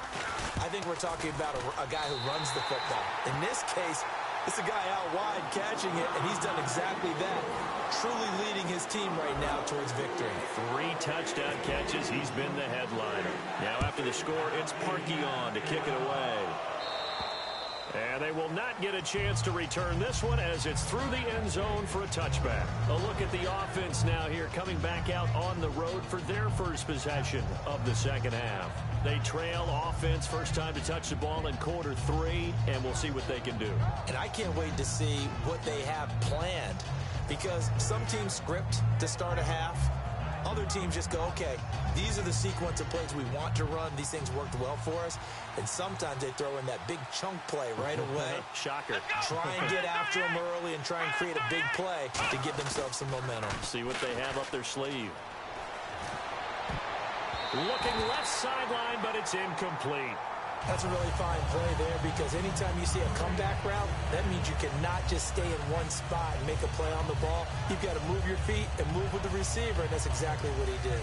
I think we're talking about a guy who runs the football. In this case, it's a guy out wide catching it, and he's done exactly that, truly leading his team right now towards victory. 3 touchdown catches. He's been the headliner. Now after the score, it's Parkey on to kick it away. And they will not get a chance to return this one as it's through the end zone for a touchback. A look at the offense now here coming back out on the road for their first possession of the second half. They trail offense first time to touch the ball in quarter 3, and we'll see what they can do. And I can't wait to see what they have planned because some teams script to start a half. Other teams just go, okay, these are the sequence of plays we want to run. These things worked well for us. And sometimes they throw in that big chunk play right away. Shocker. Try and get after them early and try and create a big play to give themselves some momentum. See what they have up their sleeve. Looking left sideline, but it's incomplete. That's a really fine play there because anytime you see a comeback route, that means you cannot just stay in one spot and make a play on the ball. You've got to move your feet and move with the receiver, and that's exactly what he did.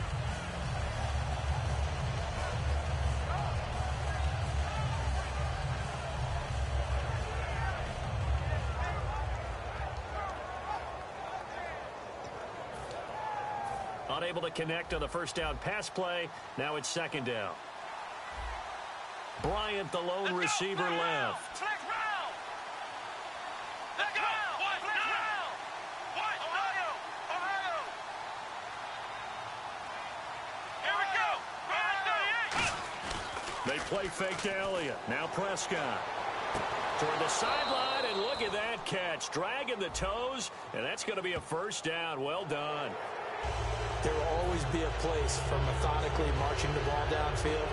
Unable to connect on the first down pass play. Now it's 2nd down. Bryant, the lone receiver, left. They play fake to Elliott. Now Prescott. Toward the sideline, and look at that catch. Dragging the toes, and that's going to be a first down. Well done. There will always be a place for methodically marching the ball downfield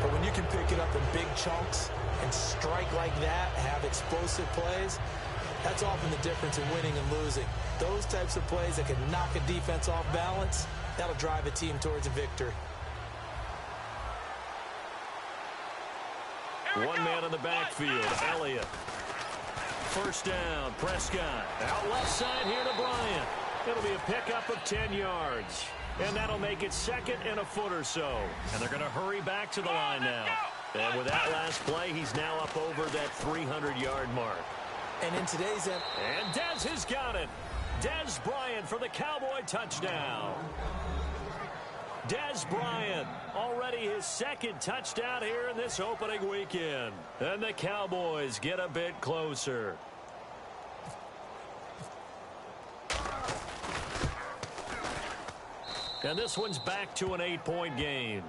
But when you can pick it up in big chunks and strike like that, have explosive plays, that's often the difference in winning and losing. Those types of plays that can knock a defense off balance, that'll drive a team towards a victory. One man in the backfield, Elliott. First down, Prescott. Out left side here to Bryant. It'll be a pickup of 10 yards. And that'll make it second and a foot or so. And they're going to hurry back to the line now. And with that last play, he's now up over that 300-yard mark. And in today's end... And Dez has got it. Dez Bryant for the Cowboy touchdown. Dez Bryant, already his second touchdown here in this opening weekend. And the Cowboys get a bit closer. And this one's back to an 8-point game.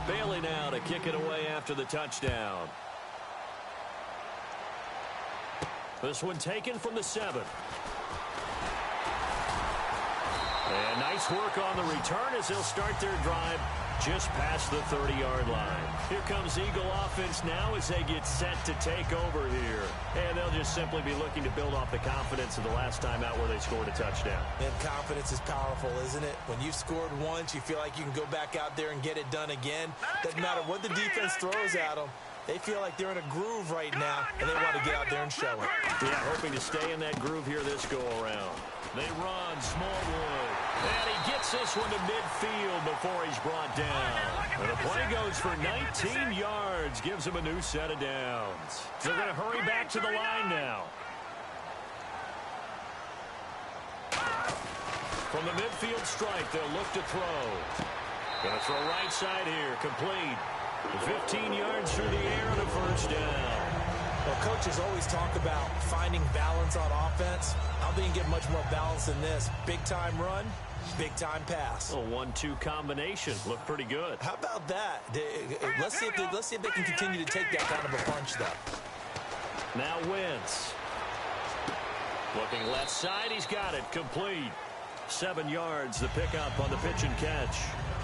Bailey now to kick it away after the touchdown. This one taken from the 7. And nice work on the return as they'll start their drive just past the 30-yard line. Here comes Eagle offense now as they get set to take over here. And they'll just simply be looking to build off the confidence of the last time out where they scored a touchdown. And confidence is powerful, isn't it? When you've scored once, you feel like you can go back out there and get it done again. Doesn't matter what the defense throws at them. They feel like they're in a groove right now, and they want to get out there and show it. Yeah, hoping to stay in that groove here this go-around. They run, Smallwood. And he gets this one to midfield before he's brought down. And the play goes for 19 yards, gives him a new set of downs. They're going to hurry back to the line now. From the midfield strike, they'll look to throw. Going to throw right side here, complete. 15 yards through the air and a first down. Well, coaches always talk about finding balance on offense. I don't think you can get much more balance than this. Big-time run, big-time pass. A 1-2 combination. Looked pretty good. How about that? Let's see if they can continue to take that kind of a punch, though. Now Wentz. Looking left side, he's got it. Complete. 7 yards, the pickup on the pitch and catch.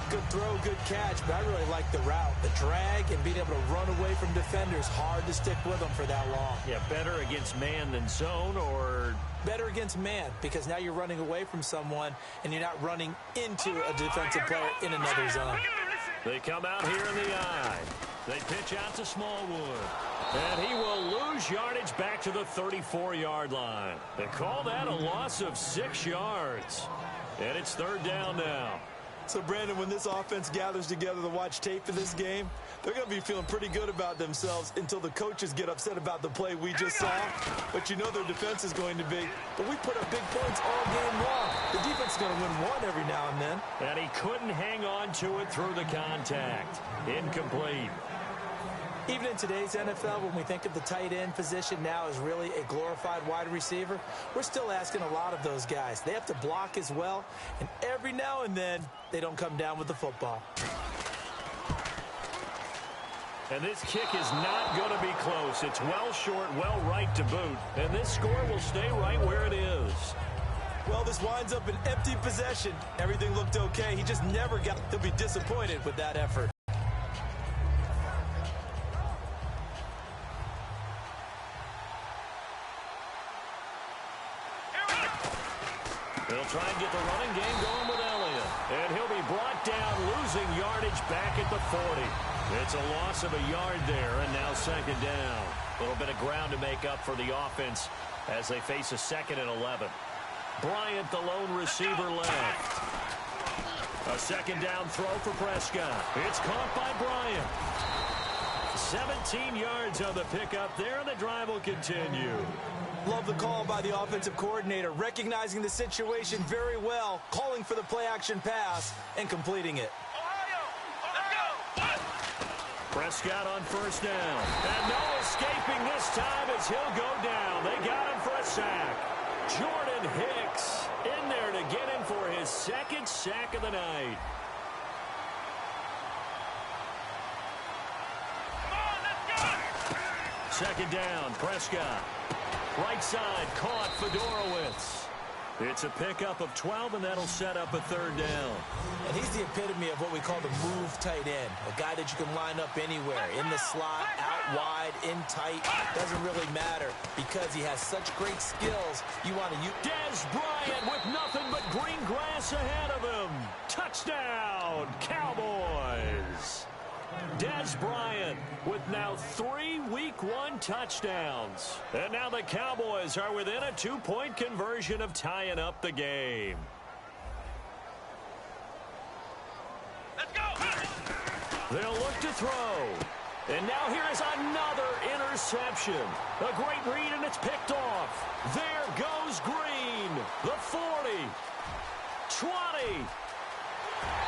Good throw, good catch, but I really like the route. The drag and being able to run away from defenders. Hard to stick with them for that long. Yeah, better against man than zone, or... Better against man, because now you're running away from someone and you're not running into a defensive player in another zone. They come out here in the eye. They pitch out to Smallwood. And he will lose yardage back to the 34-yard line. They call that a loss of 6 yards. And it's third down now. So, Brandon, when this offense gathers together to watch tape of this game, they're going to be feeling pretty good about themselves until the coaches get upset about the play we just saw. But you know their defense is going to be. But we put up big points all game long. The defense is going to win one every now and then. And he couldn't hang on to it through the contact. Incomplete. Even in today's NFL, when we think of the tight end position now as really a glorified wide receiver, we're still asking a lot of those guys. They have to block as well, and every now and then, they don't come down with the football. And this kick is not going to be close. It's well short, well right to boot. And this score will stay right where it is. Well, this winds up an empty possession. Everything looked okay. He just never got to be disappointed with that effort. They'll try and get the running game going with Elliott. And he'll be brought down, losing yardage back at the 40. It's a loss of a yard there, and now second down. A little bit of ground to make up for the offense as they face a 2nd and 11. Bryant, the lone receiver, left. A second down throw for Prescott. It's caught by Bryant. 17 yards on the pickup there, and the drive will continue. Love the call by the offensive coordinator, recognizing the situation very well, calling for the play-action pass, and completing it. Prescott on first down. And no escaping this time as he'll go down. They got him for a sack. Jordan Hicks in there to get him for his 2nd sack of the night. Second down, Prescott. Right side, caught Fedorowicz. It's a pickup of 12, and that'll set up a third down. And he's the epitome of what we call the move tight end, a guy that you can line up anywhere, in the slot, out wide, in tight. Doesn't really matter because he has such great skills. You want to use Dez Bryant with nothing but green grass ahead of him. Touchdown, Cowboys. Dez Bryant with now 3 Week 1 touchdowns. And now the Cowboys are within a 2-point conversion of tying up the game. Let's go. They'll look to throw. And now here is another interception. A great read, and it's picked off. There goes Green. The 40. 20.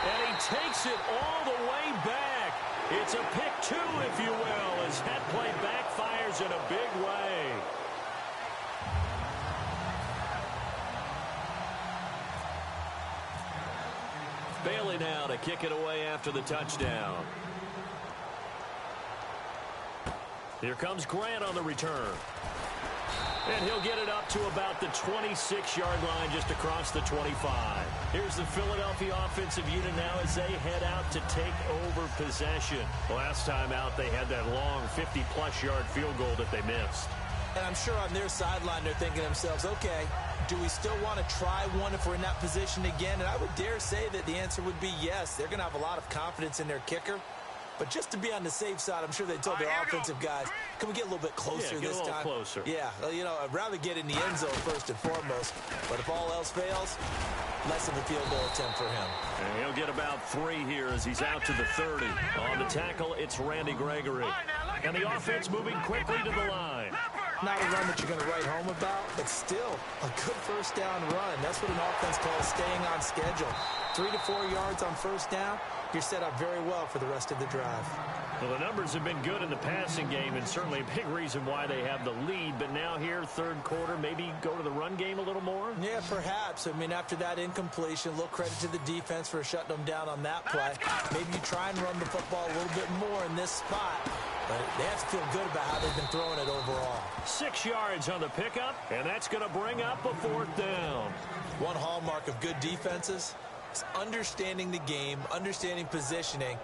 And he takes it all the way back. It's a pick 2, if you will, as that play backfires in a big way. Bailey now to kick it away after the touchdown. Here comes Grant on the return. And he'll get it up to about the 26-yard line, just across the 25. Here's the Philadelphia offensive unit now as they head out to take over possession. Last time out, they had that long 50-plus yard field goal that they missed. And I'm sure on their sideline they're thinking to themselves, okay, do we still want to try one if we're in that position again? And I would dare say that the answer would be yes. They're going to have a lot of confidence in their kicker. But just to be on the safe side, I'm sure they told their offensive guys, can we get a little bit closer this time? Closer. Yeah, well, you know, I'd rather get in the end zone first and foremost. But if all else fails, less of a field goal attempt for him. And he'll get about 3 here as he's out to the 30. On the tackle, it's Randy Gregory. And the offense moving quickly to the line. Not a run that you're going to write home about, but still a good first down run. That's what an offense calls staying on schedule. 3 to 4 yards on first down. You're set up very well for the rest of the drive. Well, the numbers have been good in the passing game, and certainly a big reason why they have the lead. But now here, third quarter, maybe go to the run game a little more? Yeah, perhaps. I mean, after that incompletion, a little credit to the defense for shutting them down on that play. Maybe you try and run the football a little bit more in this spot. But they have to feel good about how they've been throwing it overall. 6 yards on the pickup, and that's going to bring up a 4th down. One hallmark of good defenses is understanding the game, understanding positioning,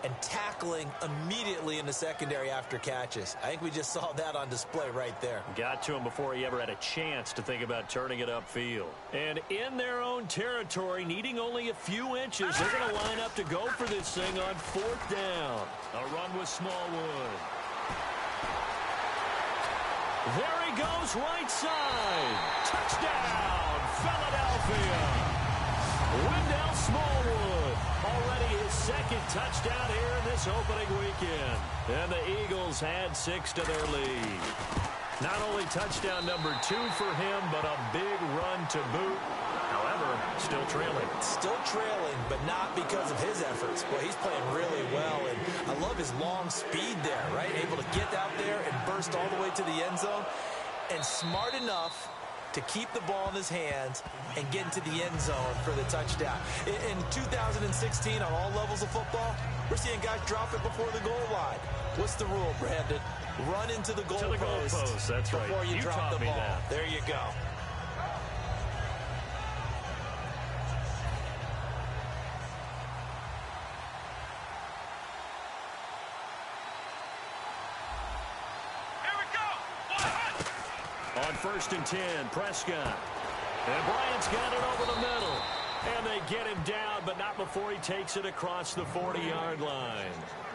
and tackling immediately in the secondary after catches. I think we just saw that on display right there. Got to him before he ever had a chance to think about turning it upfield. And in their own territory, needing only a few inches, they're going to line up to go for this thing on 4th down. A run with Smallwood. There he goes, right side. Touchdown, Philadelphia. Wendell Smallwood, already his 2nd touchdown here in this opening weekend. And the Eagles had 6 to their lead. Not only touchdown number 2 for him, but a big run to boot. However, still trailing. Still trailing, but not because of his efforts. Well, he's playing really well, and I love his long speed there, right? Able to get out there and burst all the way to the end zone, and smart enough to keep the ball in his hands and get into the end zone for the touchdown. In 2016, on all levels of football, we're seeing guys drop it before the goal line. What's the rule, Brandon? Run into the goal post. That's right. Before you drop the ball. That. There you go. On 1st and 10, Prescott. And Bryant's got it over the middle. And they get him down, but not before he takes it across the 40-yard line.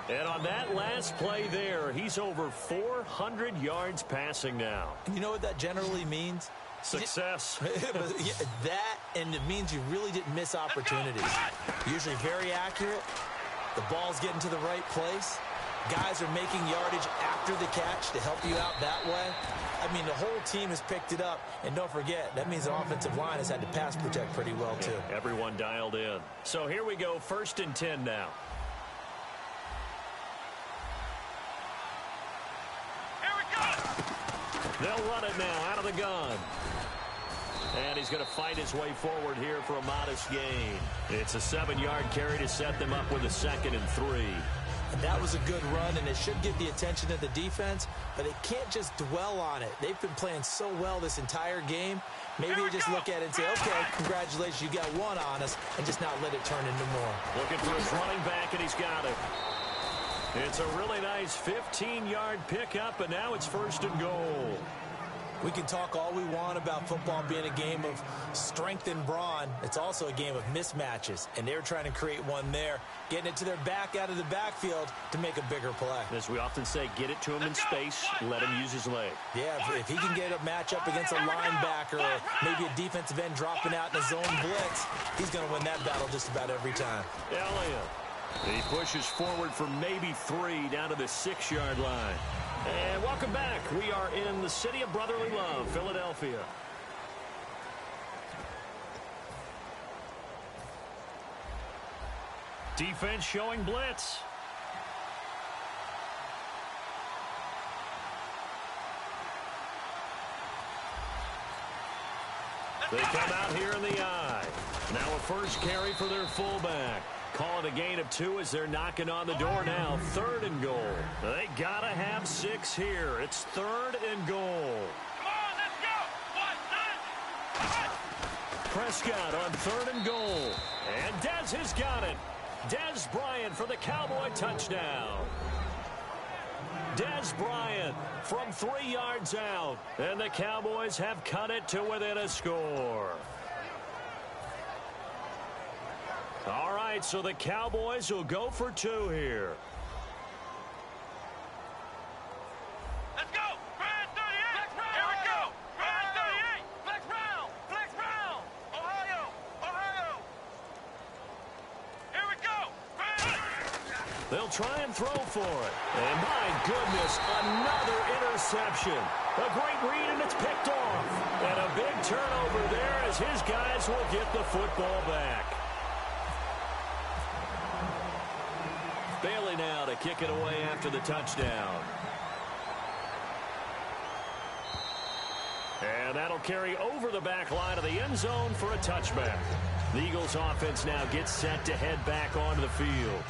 And on that last play there, he's over 400 yards passing now. And you know what that generally means? Success. That, and it means you really didn't miss opportunities. Usually very accurate. The ball's getting to the right place. Guys are making yardage after the catch to help you out that way. I mean, the whole team has picked it up. And don't forget, that means the offensive line has had to pass protect pretty well, too. Everyone dialed in. So here we go, 1st and 10 now. Here we go. They'll run it now out of the gun. And he's going to fight his way forward here for a modest gain. It's a 7-yard carry to set them up with a 2nd and 3. And that was a good run, and it should get the attention of the defense, but they can't just dwell on it. They've been playing so well this entire game. Maybe you just look at it and say, okay, congratulations, you got one on us, and just not let it turn into more. Looking for his running back, and he's got it. It's a really nice 15-yard pickup, and now it's 1st and goal. We can talk all we want about football being a game of strength and brawn. It's also a game of mismatches, and they're trying to create one there, getting it to their back out of the backfield to make a bigger play. As we often say, get it to him in space, let him use his leg. Yeah, if he can get a matchup against a linebacker or maybe a defensive end dropping out in a zone blitz, he's going to win that battle just about every time. Elliott. He pushes forward for maybe 3 down to the 6-yard line. And welcome back. We are in the city of brotherly love, Philadelphia. Defense showing blitz. They come out here in the eye. Now a first carry for their fullback. Call it a gain of 2 as they're knocking on the door now. 3rd and goal. They got to have 6 here. It's 3rd and goal. Come on, let's go. 1, 9. Prescott on 3rd and goal. And Dez has got it. Dez Bryant for the Cowboy touchdown. Dez Bryant from 3 yards out. And the Cowboys have cut it to within a score. All right, so the Cowboys will go for 2 here. Let's go. Grind 38. Here we go. Grind 38. Flex round. Flex round. Ohio. Ohio. Here we go. Grind. They'll try and throw for it. And my goodness, another interception. A great read, and it's picked off. And a big turnover there as his guys will get the football back. Bailey now to kick it away after the touchdown. And that'll carry over the back line of the end zone for a touchback. The Eagles offense now gets set to head back onto the field.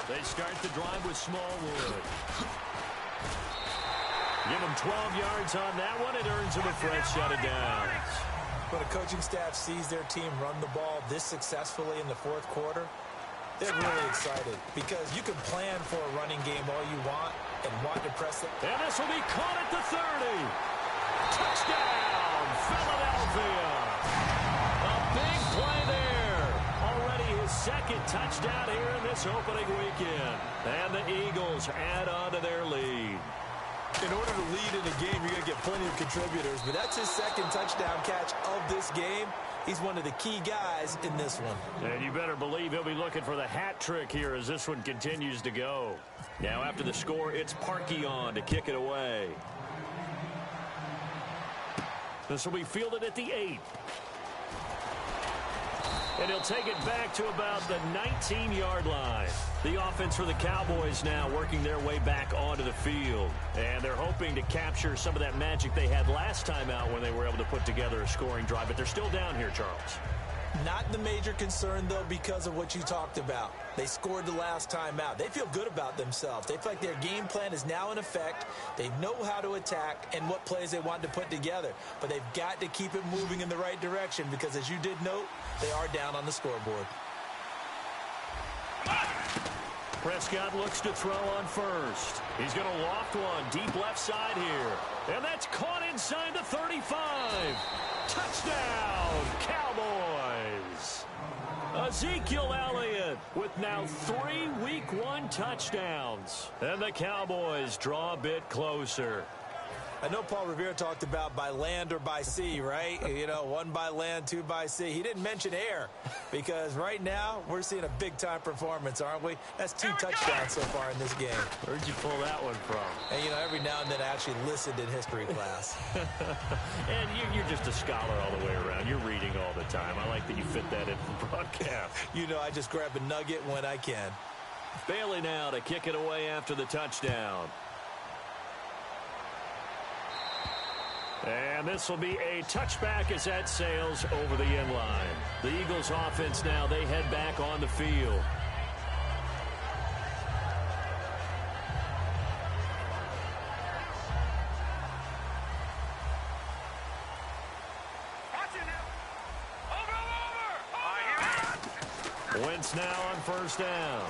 They start the drive with Smallwood. Give him 12 yards on that one. It earns him a fresh set of downs. When a coaching staff sees their team run the ball this successfully in the 4th quarter, they're really excited because you can plan for a running game all you want and want to press it. And this will be caught at the 30. Touchdown, Philadelphia. A big play there. Already his 2nd touchdown here in this opening weekend. And the Eagles add on to their lead. In order to lead in a game, you're going to get plenty of contributors, but that's his 2nd touchdown catch of this game. He's one of the key guys in this one. And you better believe he'll be looking for the hat trick here as this one continues to go. Now after the score, it's Parkey on to kick it away. This will be fielded at the 8. And he'll take it back to about the 19-yard line. The offense for the Cowboys now working their way back onto the field. And they're hoping to capture some of that magic they had last time out when they were able to put together a scoring drive. But they're still down here, Charles. Not the major concern, though, because of what you talked about. They scored the last time out. They feel good about themselves. They feel like their game plan is now in effect. They know how to attack and what plays they want to put together. But they've got to keep it moving in the right direction because, as you did note, they are down on the scoreboard. Prescott looks to throw on first. He's going to loft one deep left side here. And that's caught inside the 35. Touchdown, Cowboys. Ezekiel Elliott with now 3 Week 1 touchdowns. And the Cowboys draw a bit closer. I know Paul Revere talked about by land or by sea, right? You know, 1 by land, 2 by sea. He didn't mention air because right now we're seeing a big-time performance, aren't we? That's 2 touchdowns so far in this game. Where'd you pull that one from? And, you know, every now and then I actually listened in history class. And you're just a scholar all the way around. You're reading all the time. I like that you fit that in for broadcast. You know, I just grab a nugget when I can. Bailey now to kick it away after the touchdown. And this will be a touchback as that sails over the end line. The Eagles offense now, they head back on the field. Wentz now on first down.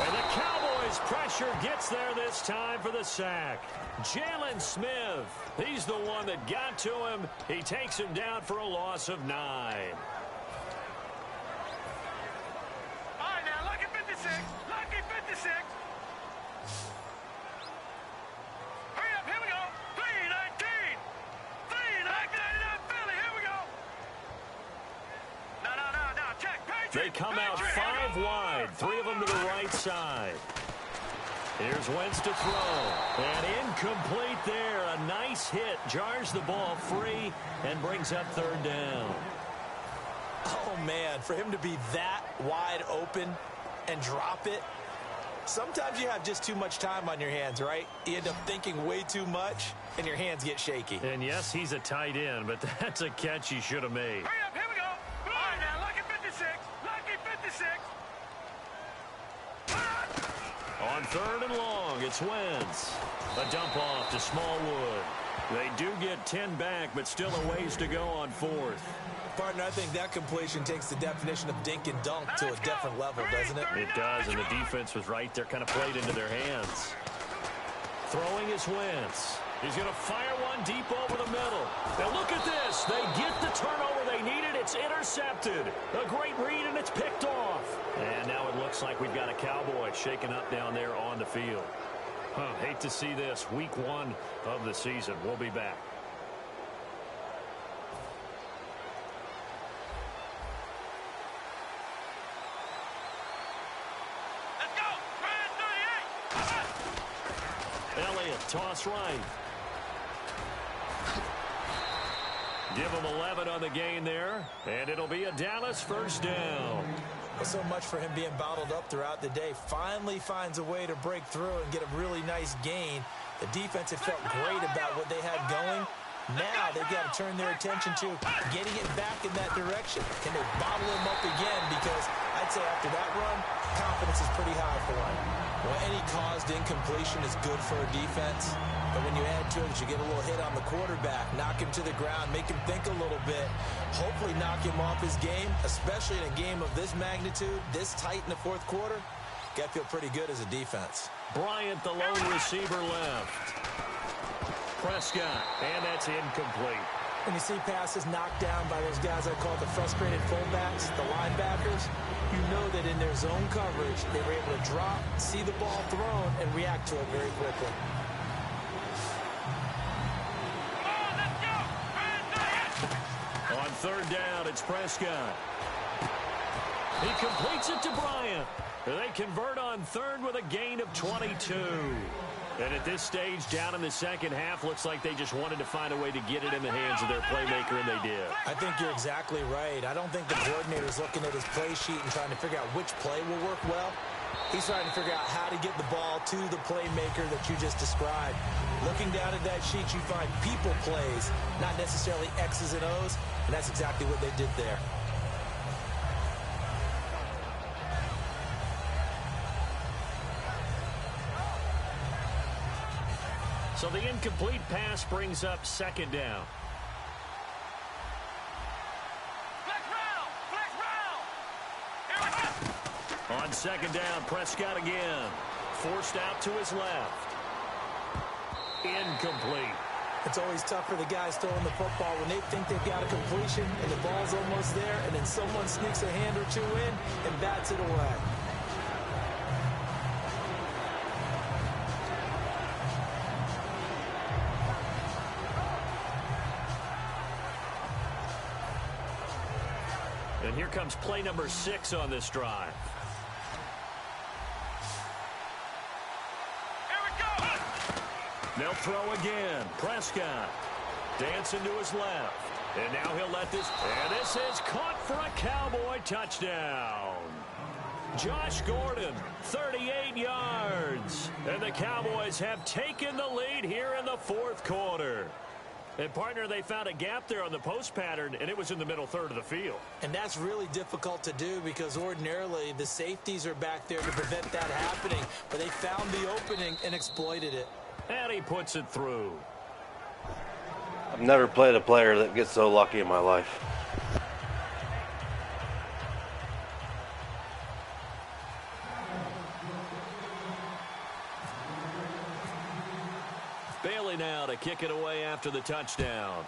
And the Cowboys' pressure gets there this time for the sack. Jalen Smith, he's the one that got to him. He takes him down for a loss of 9. All right, now, lucky 56. Lucky 56. Hurry up, here we go. 319. 319, Philly, here we go. No, check. They come out 5 wide, 3 of them to the right side. Here's Wentz to throw. And incomplete there. A nice hit. Jars the ball free and brings up third down. Oh, man, for him to be that wide open and drop it. Sometimes you have just too much time on your hands, right? You end up thinking way too much, and your hands get shaky. And, yes, he's a tight end, but that's a catch he should have made. Hurry up, here we go. All right, now, lucky 56. Lucky 56. On third and long, it's Wentz. A dump off to Smallwood. They do get 10 back, but still a ways to go on fourth. Partner, I think that completion takes the definition of dink and dunk to a different level, doesn't it? It does, and the defense was right there, kind of played into their hands. Throwing is Wentz. He's going to fire one deep over the middle. Now look at this. They get the turnover they needed. It's intercepted. A great read, and it's picked off. And now it looks like we've got a Cowboy shaken up down there on the field. Hate to see this. Week 1 of the season. We'll be back. Let's go. 38. Elliott, toss right. Give him 11 on the gain there, and it'll be a Dallas first down. So much for him being bottled up throughout the day. Finally finds a way to break through and get a really nice gain. The defense had felt great about what they had going. Now they've got to turn their attention to getting it back in that direction. Can they bottle him up again? Because I'd say after that run, confidence is pretty high for him. Well, any caused incompletion is good for a defense. But when you add to it, you get a little hit on the quarterback, knock him to the ground, make him think a little bit, hopefully knock him off his game, especially in a game of this magnitude, this tight in the fourth quarter. Got to feel pretty good as a defense. Bryant, the lone receiver, left. Prescott, and that's incomplete. When you see passes knocked down by those guys I call the frustrated fullbacks, the linebackers, you know that in their zone coverage, they were able to drop, see the ball thrown, and react to it very quickly. On third down, it's Prescott. He completes it to Bryant. They convert on third with a gain of 22. And at this stage, down in the second half, looks like they just wanted to find a way to get it in the hands of their playmaker, and they did. I think you're exactly right. I don't think the coordinator's looking at his play sheet and trying to figure out which play will work well. He's trying to figure out how to get the ball to the playmaker that you just described. Looking down at that sheet, you find people plays, not necessarily X's and O's, and that's exactly what they did there. So the incomplete pass brings up second down. On second down, Prescott again. Forced out to his left. Incomplete. It's always tough for the guys throwing the football when they think they've got a completion and the ball's almost there, and then someone sneaks a hand or two in and bats it away. And here comes play number 6 on this drive. Here we go. They'll throw again. Prescott dancing to his left. And now he'll let this. And this is caught for a Cowboy touchdown. Josh Gordon, 38 yards. And the Cowboys have taken the lead here in the fourth quarter. And, partner, they found a gap there on the post pattern, and it was in the middle third of the field. And that's really difficult to do because ordinarily the safeties are back there to prevent that happening. But they found the opening and exploited it. And he puts it through. I've never played a player that gets so lucky in my life. Bailey now to kick it away after the touchdown.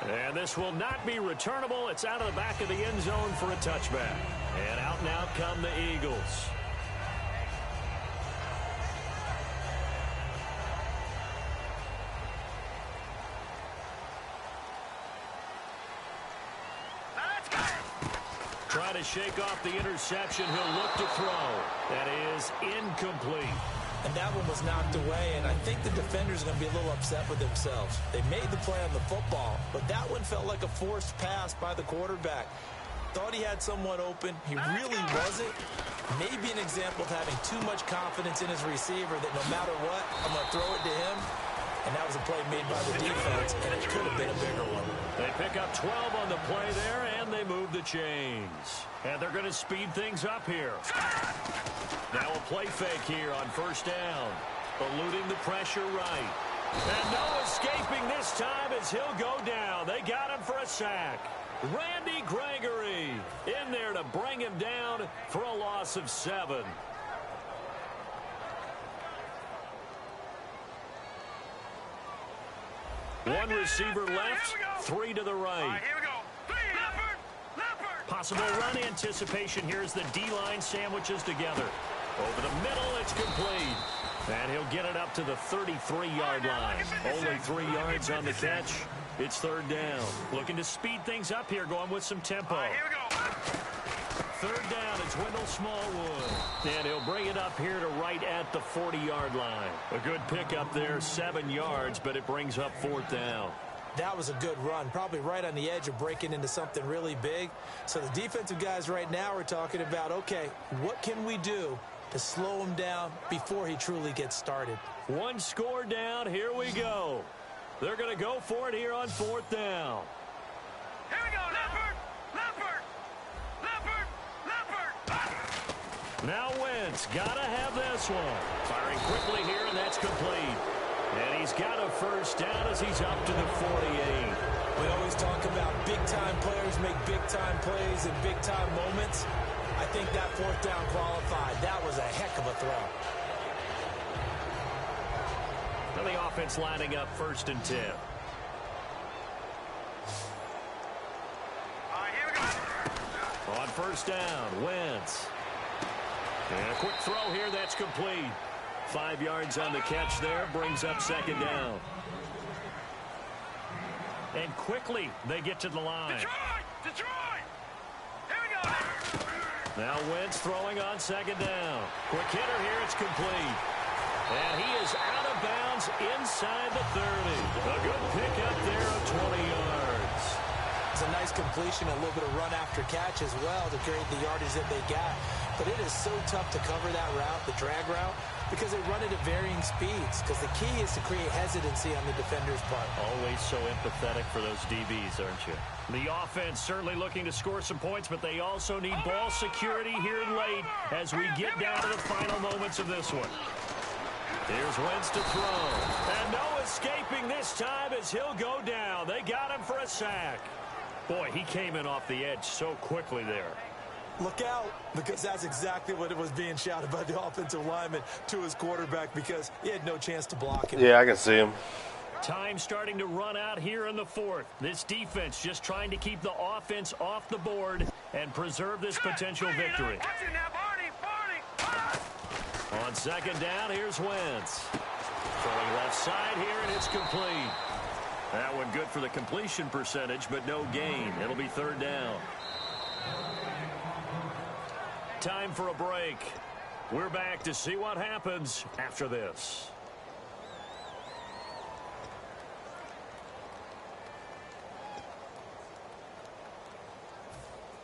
And this will not be returnable. It's out of the back of the end zone for a touchback. And out and out come the Eagles. Try to shake off the interception. He'll look to throw. That is incomplete. And that one was knocked away, and I think the defenders are going to be a little upset with themselves. They made the play on the football, but that one felt like a forced pass by the quarterback. Thought he had someone open. He really wasn't. Maybe an example of having too much confidence in his receiver that no matter what, I'm going to throw it to him. And that was a play made by the defense, and it could have been a bigger one. They pick up 12 on the play there, and they move the chains. And they're going to speed things up here. Now a play fake here on first down. Eluding the pressure right. And no escaping this time as he'll go down. They got him for a sack. Randy Gregory in there to bring him down for a loss of 7. One receiver left, 3 to the right. Here we go. Leopard. Possible run anticipation here as the D-line sandwiches together. Over the middle, it's complete. And he'll get it up to the 33-yard line. Only 3 yards on the catch. It's third down. Looking to speed things up here, going with some tempo. Here we go. Third down, it's Wendell Smallwood. And he'll bring it up here to right at the 40-yard line. A good pickup there, 7 yards, but it brings up fourth down. That was a good run, probably right on the edge of breaking into something really big. So the defensive guys right now are talking about, okay, what can we do to slow him down before he truly gets started? One score down, here we go. They're going to go for it here on fourth down. Here we go, Leopard. Now Wentz, gotta have this one. Firing quickly here, and that's complete. And he's got a first down as he's up to the 48. We always talk about big-time players make big-time plays in big-time moments. I think that fourth down qualified. That was a heck of a throw. And the offense lining up 1st and 10. Here we go. On first down, Wentz. And a quick throw here, that's complete. 5 yards on the catch there, brings up second down. And quickly, they get to the line. Detroit! Here we go. Now Wentz throwing on second down. Quick hitter here, it's complete. And he is out of bounds inside the 30. A good pickup there of 20 yards. It's a nice completion, a little bit of run after catch as well to create the yardage that they got. But it is so tough to cover that route, the drag route, because they run it at varying speeds. Because the key is to create hesitancy on the defender's part. Always so empathetic for those DBs, aren't you? The offense certainly looking to score some points, but they also need ball security here late as we get down to the final moments of this one. Here's Wentz to throw. And no escaping this time as he'll go down. They got him for a sack. Boy, he came in off the edge so quickly there. Look out, because that's exactly what it was being shouted by the offensive lineman to his quarterback because he had no chance to block him. Yeah, I can see him. Time starting to run out here in the fourth. This defense just trying to keep the offense off the board and preserve this potential victory. Watch it now, Barney. On second down, here's Wentz. Throwing left side here, and it's complete. That one good for the completion percentage, but no gain. It'll be third down. Time for a break. We're back to see what happens after this.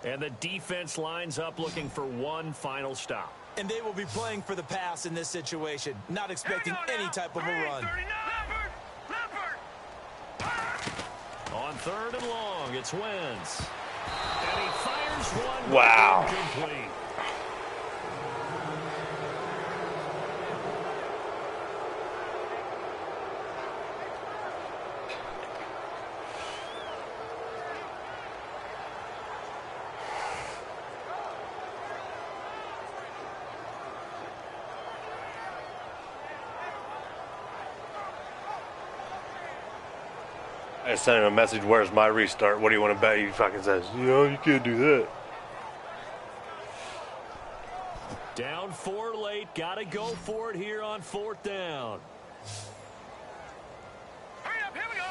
And the defense lines up looking for one final stop. And they will be playing for the pass in this situation, not expecting any type of a run. On 3rd and long, it's Wentz. And he fires one. Wow. Incomplete. I sent him a message, where's my restart? What do you want to bet? He fucking says, you can't do that. Down 4 late. Got to go for it here on 4th down. Hurry up, here we go.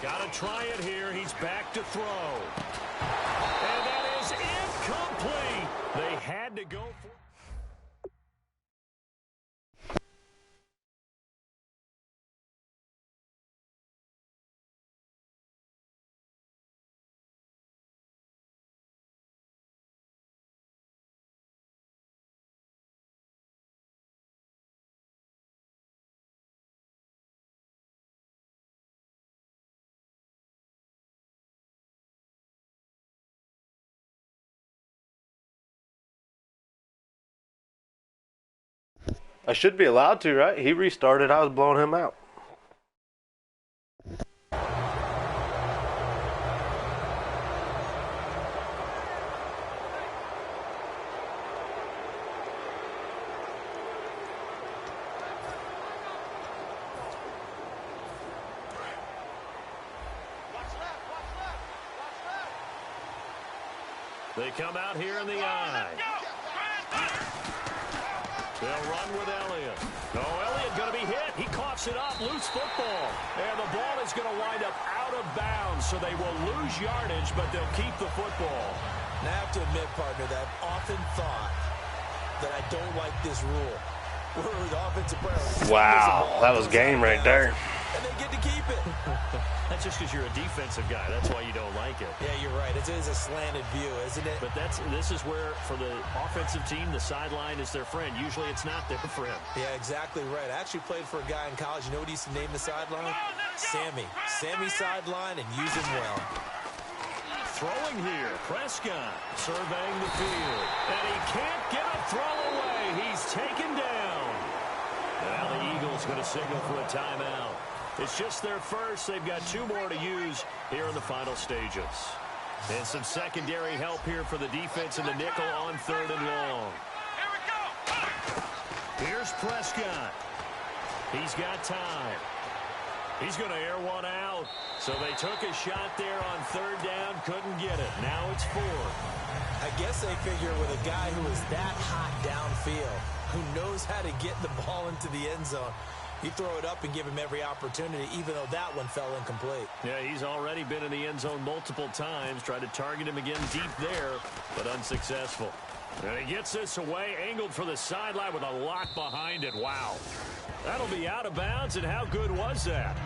Got to try it here. He's back to throw. And that is incomplete. They had to go for it. I should be allowed to, right? He restarted. I was blowing him out. They come out here in the eye. They'll run with Elliott. No, Elliott going to be hit. He coughs it up. Loose football. And the ball is going to wind up out of bounds, so they will lose yardage, but they'll keep the football. And I have to admit, partner, that I've often thought that I don't like this rule. Where the offensive player. Wow, that was game right there. And they get to keep it. That's just because you're a defensive guy. That's why you don't like it. Yeah, you're right. It is a slanted view, isn't it? But this is where, for the offensive team, the sideline is their friend. Usually it's not their friend. Yeah, exactly right. I actually played for a guy in college. You know what he used to name the sideline? Sammy. Sammy sideline, and use him well. Throwing here. Prescott surveying the field. And he can't get a throw away. He's taken down. Now the Eagles going to signal for a timeout. It's just their first. They've got 2 more to use here in the final stages. And some secondary help here for the defense in the nickel on 3rd and long. Here we go. Here's Prescott. He's got time. He's going to air one out. So they took a shot there on 3rd down. Couldn't get it. Now it's 4th. I guess they figure with a guy who is that hot downfield, who knows how to get the ball into the end zone, you throw it up and give him every opportunity, even though that one fell incomplete. Yeah, he's already been in the end zone multiple times. Tried to target him again deep there, but unsuccessful. And he gets this away, angled for the sideline with a lock behind it. Wow. That'll be out of bounds, and how good was that?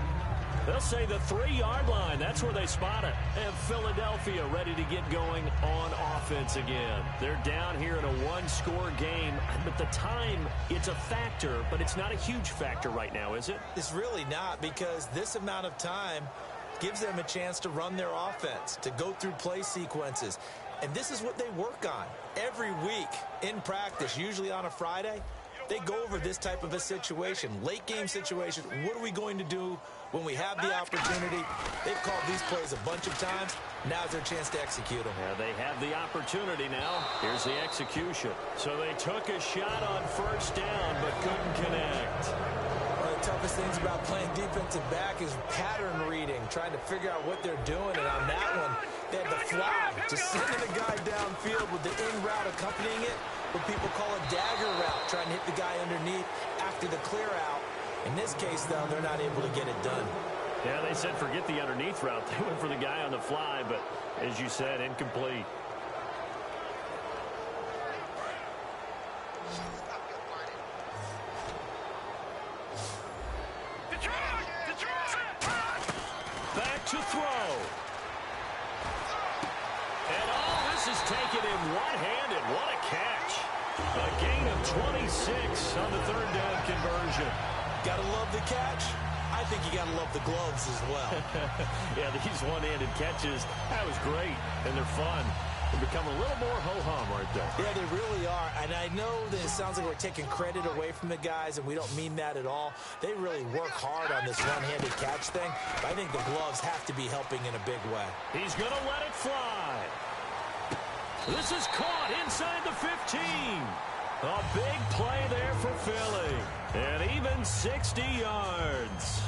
They'll say the 3-yard line. That's where they spot it. And Philadelphia ready to get going on offense again. They're down here in a 1-score game. But the time, it's a factor, but it's not a huge factor right now, is it? It's really not, because this amount of time gives them a chance to run their offense, to go through play sequences. And this is what they work on every week in practice, usually on a Friday. They go over this type of a situation, late game situation. What are we going to do when we have the opportunity? They've called these plays a bunch of times. Now's their chance to execute them. Yeah, they have the opportunity now. Here's the execution. So they took a shot on 1st down, but couldn't connect. One of the toughest things about playing defensive back is pattern reading, trying to figure out what they're doing. And on that one, they had the fly, just sending the guy downfield with the in route accompanying it. What people call a dagger route, trying to hit the guy underneath after the clear out. In this case, though, they're not able to get it done. Yeah, they said forget the underneath route. They went for the guy on the fly, but as you said, incomplete. Back to throw. And this is taken in one-handed. What a catch. A gain of 26 on the third down conversion. Gotta love the catch. I think you gotta love the gloves as well. Yeah, these one-handed catches, that was great, and they're fun. They become a little more ho-hum, aren't they? Yeah, they really are. And I know that it sounds like we're taking credit away from the guys, and we don't mean that at all. They really work hard on this one-handed catch thing. But I think the gloves have to be helping in a big way. He's going to let it fly. This is caught inside the 15. A big play there for Philly. And even 60 yards.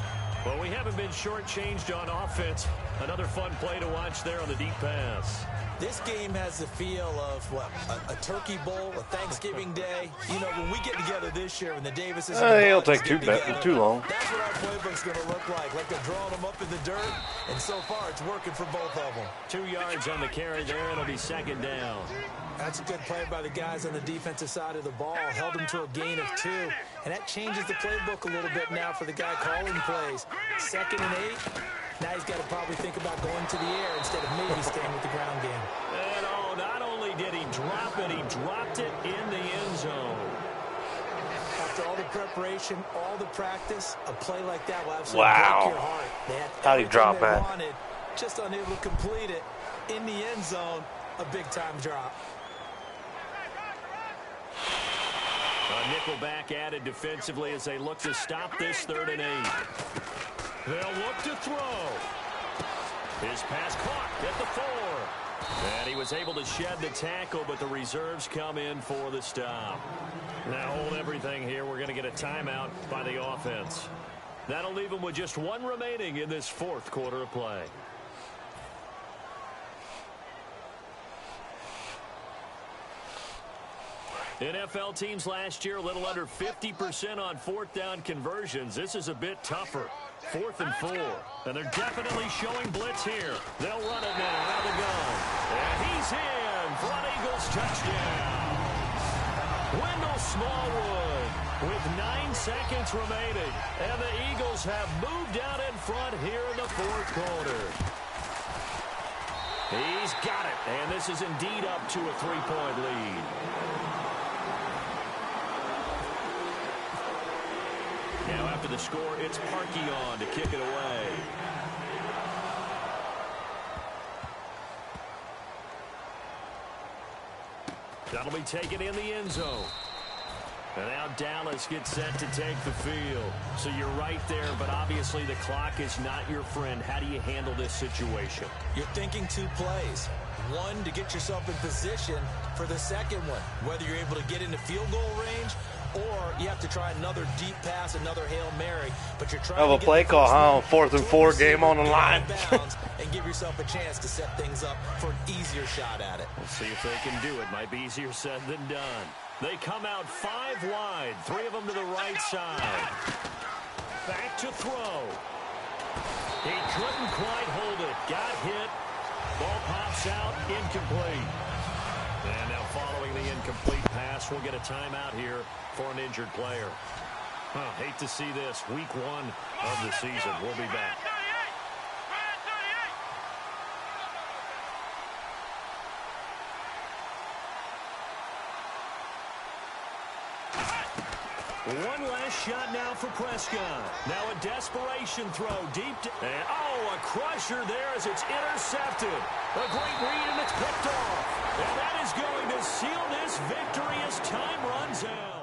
Well, we haven't been shortchanged on offense. Another fun play to watch there on the deep pass. This game has the feel of, what, a turkey bowl, a Thanksgiving day. You know, when we get together this year, when the Davises and the It'll Bucks take get too long. That's what our playbook's going to look like they're drawing them up in the dirt. And so far, it's working for both of them. 2 yards on the carry there. It'll be second down. That's a good play by the guys on the defensive side of the ball. Held them to a gain of 2. And that changes the playbook a little bit now for the guy calling plays. 2nd and 8. Now he's got to probably think about going to the air instead of maybe staying with the ground game. And not only did he drop it, he dropped it in the end zone. After all the preparation, all the practice, a play like that will absolutely break your heart. They had How'd he drop that? Wanted, just unable to complete it. In the end zone, a big-time drop. A nickelback added defensively as they look to stop this 3rd and 8. They'll look to throw. His pass caught at the 4. And he was able to shed the tackle, but the reserves come in for the stop. Now hold everything here. We're going to get a timeout by the offense. That'll leave them with just 1 remaining in this 4th quarter of play. NFL teams last year a little under 50% on 4th down conversions. This is a bit tougher. 4th and 4. And they're definitely showing blitz here. They'll run it now. Out the go. And he's in for an Eagles touchdown. Wendell Smallwood with 9 seconds remaining. And the Eagles have moved out in front here in the 4th quarter. He's got it. And this is indeed up to a 3-point lead. Now after the score, it's Parkey on to kick it away. That'll be taken in the end zone. And now Dallas gets set to take the field. So you're right there, but obviously the clock is not your friend. How do you handle this situation? You're thinking 2 plays. 1 to get yourself in position for the second one. Whether you're able to get into field goal range or you have to try another deep pass, another Hail Mary. But you're trying to get a play call, huh? 4th and 4 game on the line. And give yourself a chance to set things up for an easier shot at it. We'll see if they can do it. Might be easier said than done. They come out 5 wide, 3 of them to the right side. Back to throw. He couldn't quite hold it. Got hit. Ball pops out, incomplete. And now following the incomplete pass, we'll get a timeout here for an injured player. Hate to see this. Week 1 of the season. We'll be back. One last shot now for Prescott. Now a desperation throw deep. And a crusher there as it's intercepted. A great read, and it's picked off. And that is going to seal this victory as time runs out.